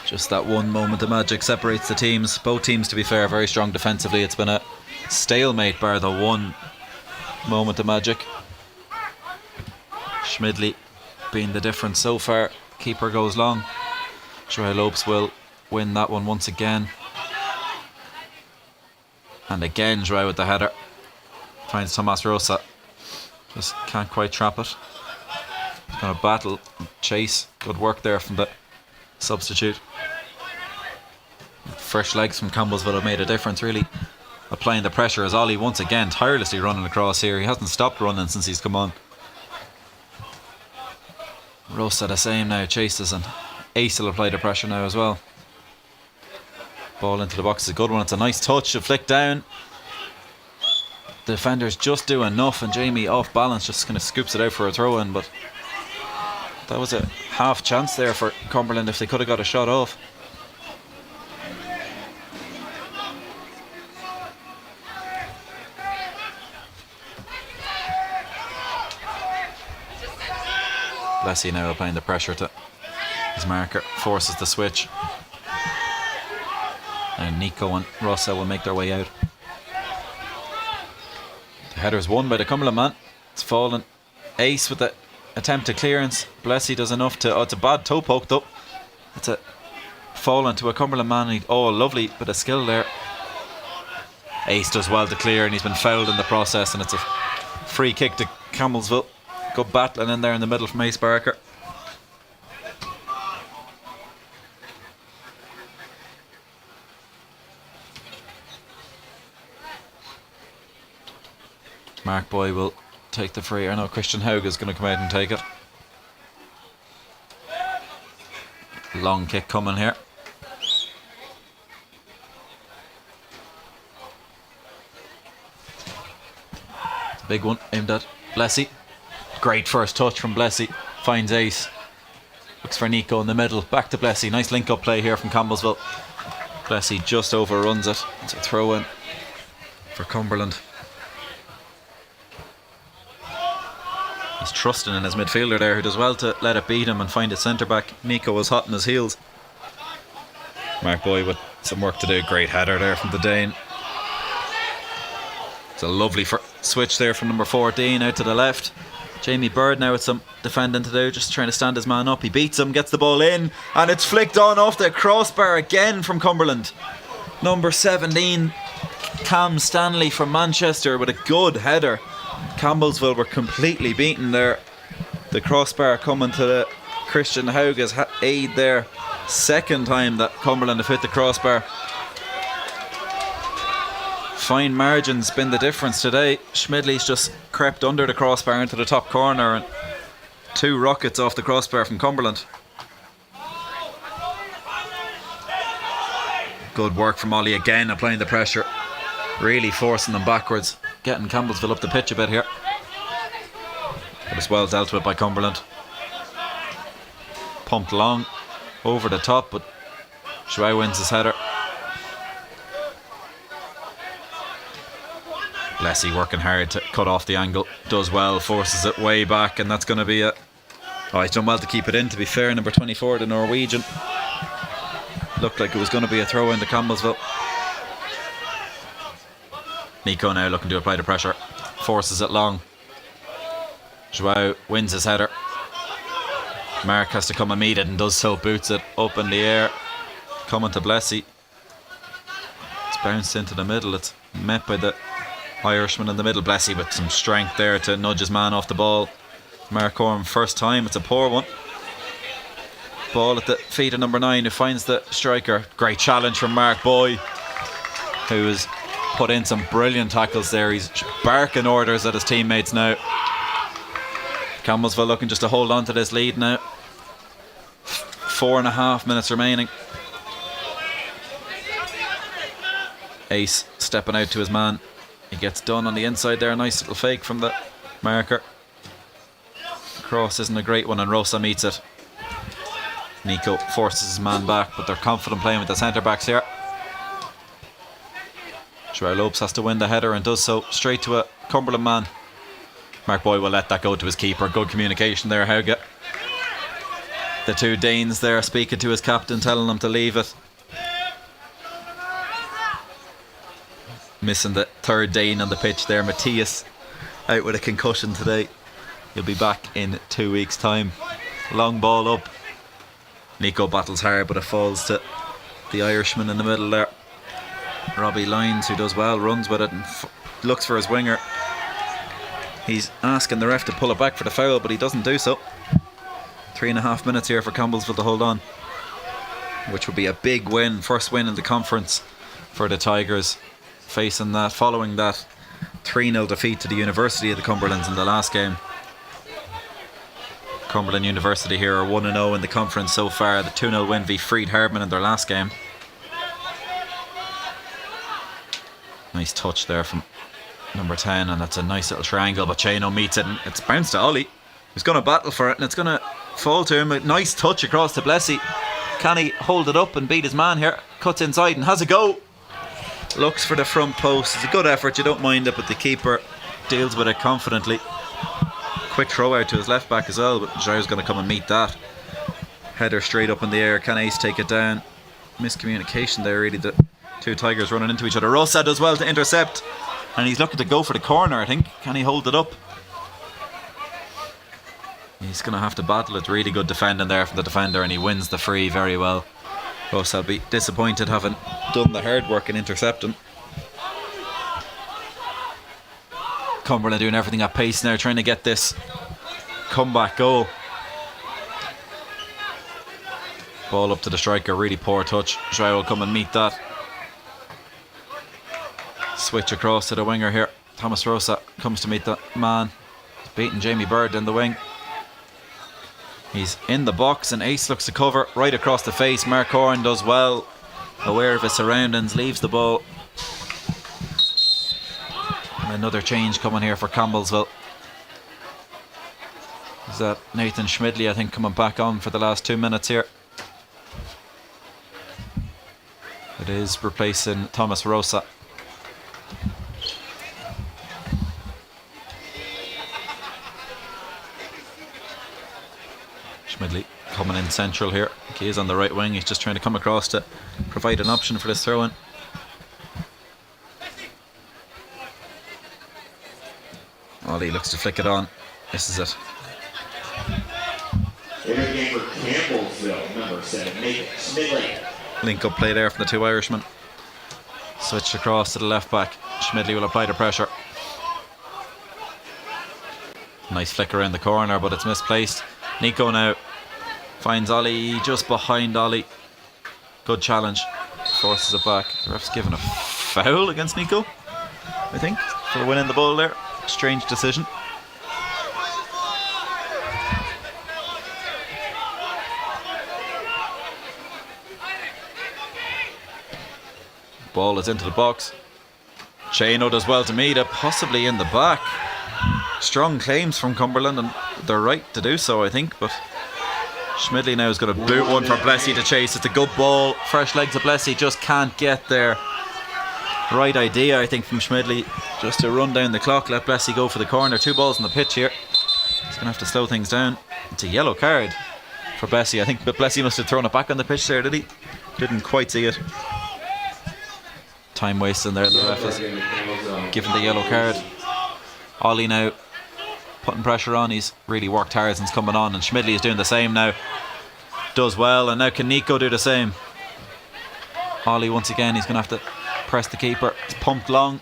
Just that one moment of magic separates the teams. Both teams, to be fair, very strong defensively. It's been a stalemate bar the one moment of magic. Schmidley being the difference so far. Keeper goes long. Joao Lopes will win that one once again. And again Joao with the header. Finds Tomas Rosa. Just can't quite trap it. He's going to battle, chase. Good work there from the substitute. Fresh legs from Campbellsville have made a difference, really. Applying the pressure as Ollie once again tirelessly running across here. He hasn't stopped running since he's come on. Rosa the same now, chases, and Ace will apply the pressure now as well. Ball into the box is a good one. It's a nice touch, a flick down. The defenders just do enough, and Jamie off balance just kind of scoops it out for a throw in, but That was a half chance there for Cumberland if they could have got a shot off. Blessy now applying the pressure to his marker, forces the switch. And Nico and Rossa will make their way out. The header's won by the Cumberland man. It's fallen. Ace with the attempted clearance. Blessy does enough to... Oh, it's a bad toe poke though. It's a fallen to a Cumberland man. Oh, lovely bit of skill there. Ace does well to clear, and he's been fouled in the process, and it's a free kick to Campbellsville. Good battling in there in the middle from Ace Barker. Mark Boy will take the free. I know Christian Haug is going to come out and take it. Long kick coming here. Big one aimed at Blessy. Great first touch from Blessy. Finds Ace. Looks for Nico in the middle. Back to Blessy. Nice link up play here from Campbellsville. Blessy just overruns it. It's a throw in for Cumberland. He's trusting in his midfielder there, who does well to let it beat him and find a centre back. Nico was hot in his heels. Mark Boy with some work to do. Great header there from the Dane. It's a lovely switch there from number 14 out to the left. Jamie Bird now with some defending to do, just trying to stand his man up. He beats him, gets the ball in, and it's flicked on off the crossbar again from Cumberland. Number 17, Cam Stanley from Manchester with a good header. Campbellsville were completely beaten there. The crossbar coming to the Christian Hauge's aid there. Second time that Cumberland have hit the crossbar. Fine margins been the difference today. Schmidley's just crept under the crossbar into the top corner, and 2 rockets off the crossbar from Cumberland. Good work from Ollie again, applying the pressure, really forcing them backwards, getting Campbellsville up the pitch a bit here. But it's well dealt with by Cumberland. Pumped long over the top, but Joao wins his header. Blessy working hard to cut off the angle. Does well, forces it way back, and that's going to be a... Oh, he's done well to keep it in, to be fair. Number 24, the Norwegian. Looked like it was going to be a throw into Campbellsville. Nico now looking to apply the pressure. Forces it long. Joao wins his header. Mark has to come and meet it, and does so. Boots it up in the air. Coming to Blessy. It's bounced into the middle. It's met by the Irishman in the middle. Blessy with some strength there to nudge his man off the ball. Mark Orm, first time. It's a poor one. Ball at the feet of number 9, who finds the striker. Great challenge from Mark Boy, who has put in some brilliant tackles there. He's barking orders at his teammates now. Campbellsville looking just to hold on to this lead now. 4.5 minutes remaining. Ace stepping out to his man. He gets done on the inside there. Nice little fake from the marker. Cross isn't a great one, and Rosa meets it. Nico forces his man back, but they're confident playing with the centre backs here. Joao Lopes has to win the header, and does so straight to a Cumberland man. Mark Boy will let that go to his keeper. Good communication there, Hauge. The 2 Danes there speaking to his captain, telling him to leave it. Missing the 3rd Dane on the pitch there, Matthias, out with a concussion today. He'll be back in 2 weeks' time. Long ball up. Nico battles hard, but it falls to the Irishman in the middle there. Robbie Lyons, who does well, runs with it and looks for his winger. He's asking the ref to pull it back for the foul, but he doesn't do so. 3.5 minutes here for Campbellsville to hold on, which would be a big win. First win in the conference for the Tigers, facing that, following that 3-0 defeat to the University of the Cumberlands in the last game. Cumberland University here are 1-0 in the conference so far. The 2-0 win v Freed Hardman in their last game. Nice touch there from number 10, and that's a nice little triangle, but Chano meets it, and it's bounced to Ollie, He's going to battle for it, and it's going to fall to him. A nice touch across to Blessy. Can he hold it up and beat his man here? Cuts inside and has a go. Looks for the front post. It's a good effort, you don't mind it, but the keeper deals with it confidently. Quick throw out to his left back as well, but Joao's going to come and meet that. Header straight up in the air. Can Ace take it down? Miscommunication there, really. The two Tigers running into each other. Rosa does well to intercept, and he's looking to go for the corner, I think. Can he hold it up? He's going to have to battle it. Really good defending there from the defender, and he wins the free very well. Rosa will be disappointed having done the hard work in intercepting. Cumberland doing everything at pace now, trying to get this comeback goal. Ball up to the striker, really poor touch. Joao will come and meet that. Switch across to the winger here. Thomas Rosa comes to meet that man. He's beating Jamie Bird in the wing. He's in the box and Ace looks to cover right across the face. Mark Horan does well, aware of his surroundings, leaves the ball. And another change coming here for Campbellsville. Is that Nathan Schmidley, I think, coming back on for the last 2 minutes here. It is replacing Thomas Rosa. Schmidley coming in central here. He is on the right wing. He's just trying to come across to provide an option for this throw-in. Ollie looks to flick it on. This is it. Game for Campbellsville, number 7, Nathan Schmidley. Link up play there from the two Irishmen. Switched across to the left back. Schmidley will apply the pressure. Nice flick around the corner, but it's misplaced. Nico now finds Ollie just behind Ollie. Good challenge. Forces it back. The ref's given a foul against Nico, I think, for winning the ball there. Strange decision. Ball is into the box. Chano does well to meet it, possibly in the back. Strong claims from Cumberland, and they're right to do so, I think. But Schmidley now is going to boot one for Blessy to chase. It's a good ball. Fresh legs of Blessy, just can't get there. Right idea, I think, from Schmidley, just to run down the clock, let Blessy go for the corner. 2 balls on the pitch here. He's going to have to slow things down. It's a yellow card for Blessy, I think, but Blessy must have thrown it back on the pitch there, did he? Didn't quite see it. Time wasting there, the ref is given the yellow card. Ollie now putting pressure on. He's really worked hard since coming on, and Schmidley is doing the same now. Does well, and now can Nico do the same? Ollie once again, he's going to have to press the keeper. It's pumped long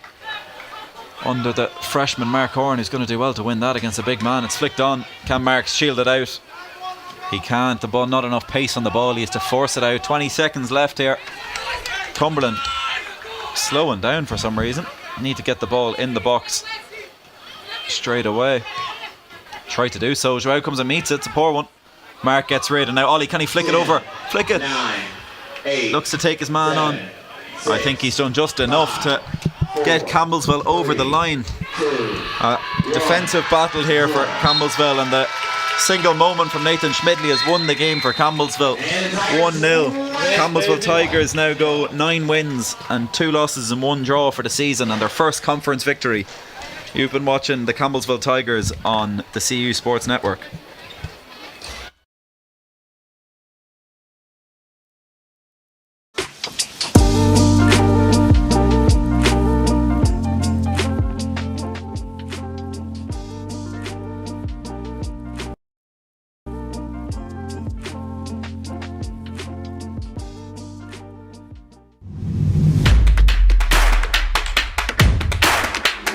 under the freshman Mark Horan, who's going to do well to win that against a big man. It's flicked on. Can Marks shield it out? He can't. The ball, not enough pace on the ball. He has to force it out. 20 seconds left here. Cumberland slowing down for some reason. Need to get the ball in the box straight away. Try to do so. Joao comes and meets it. It's a poor one. Mark gets rid, and now Ollie, can he flick it over? Flick it. 9, 8, looks to take his man 7, on. 6, I think he's done just enough to get Campbellsville over the line. Defensive battle here for Campbellsville, and the single moment from Nathan Schmidley has won the game for Campbellsville. 1-0. Campbellsville Tigers now go 9 wins and 2 losses and 1 draw for the season, and their first conference victory. You've been watching the Campbellsville Tigers on the CU Sports Network.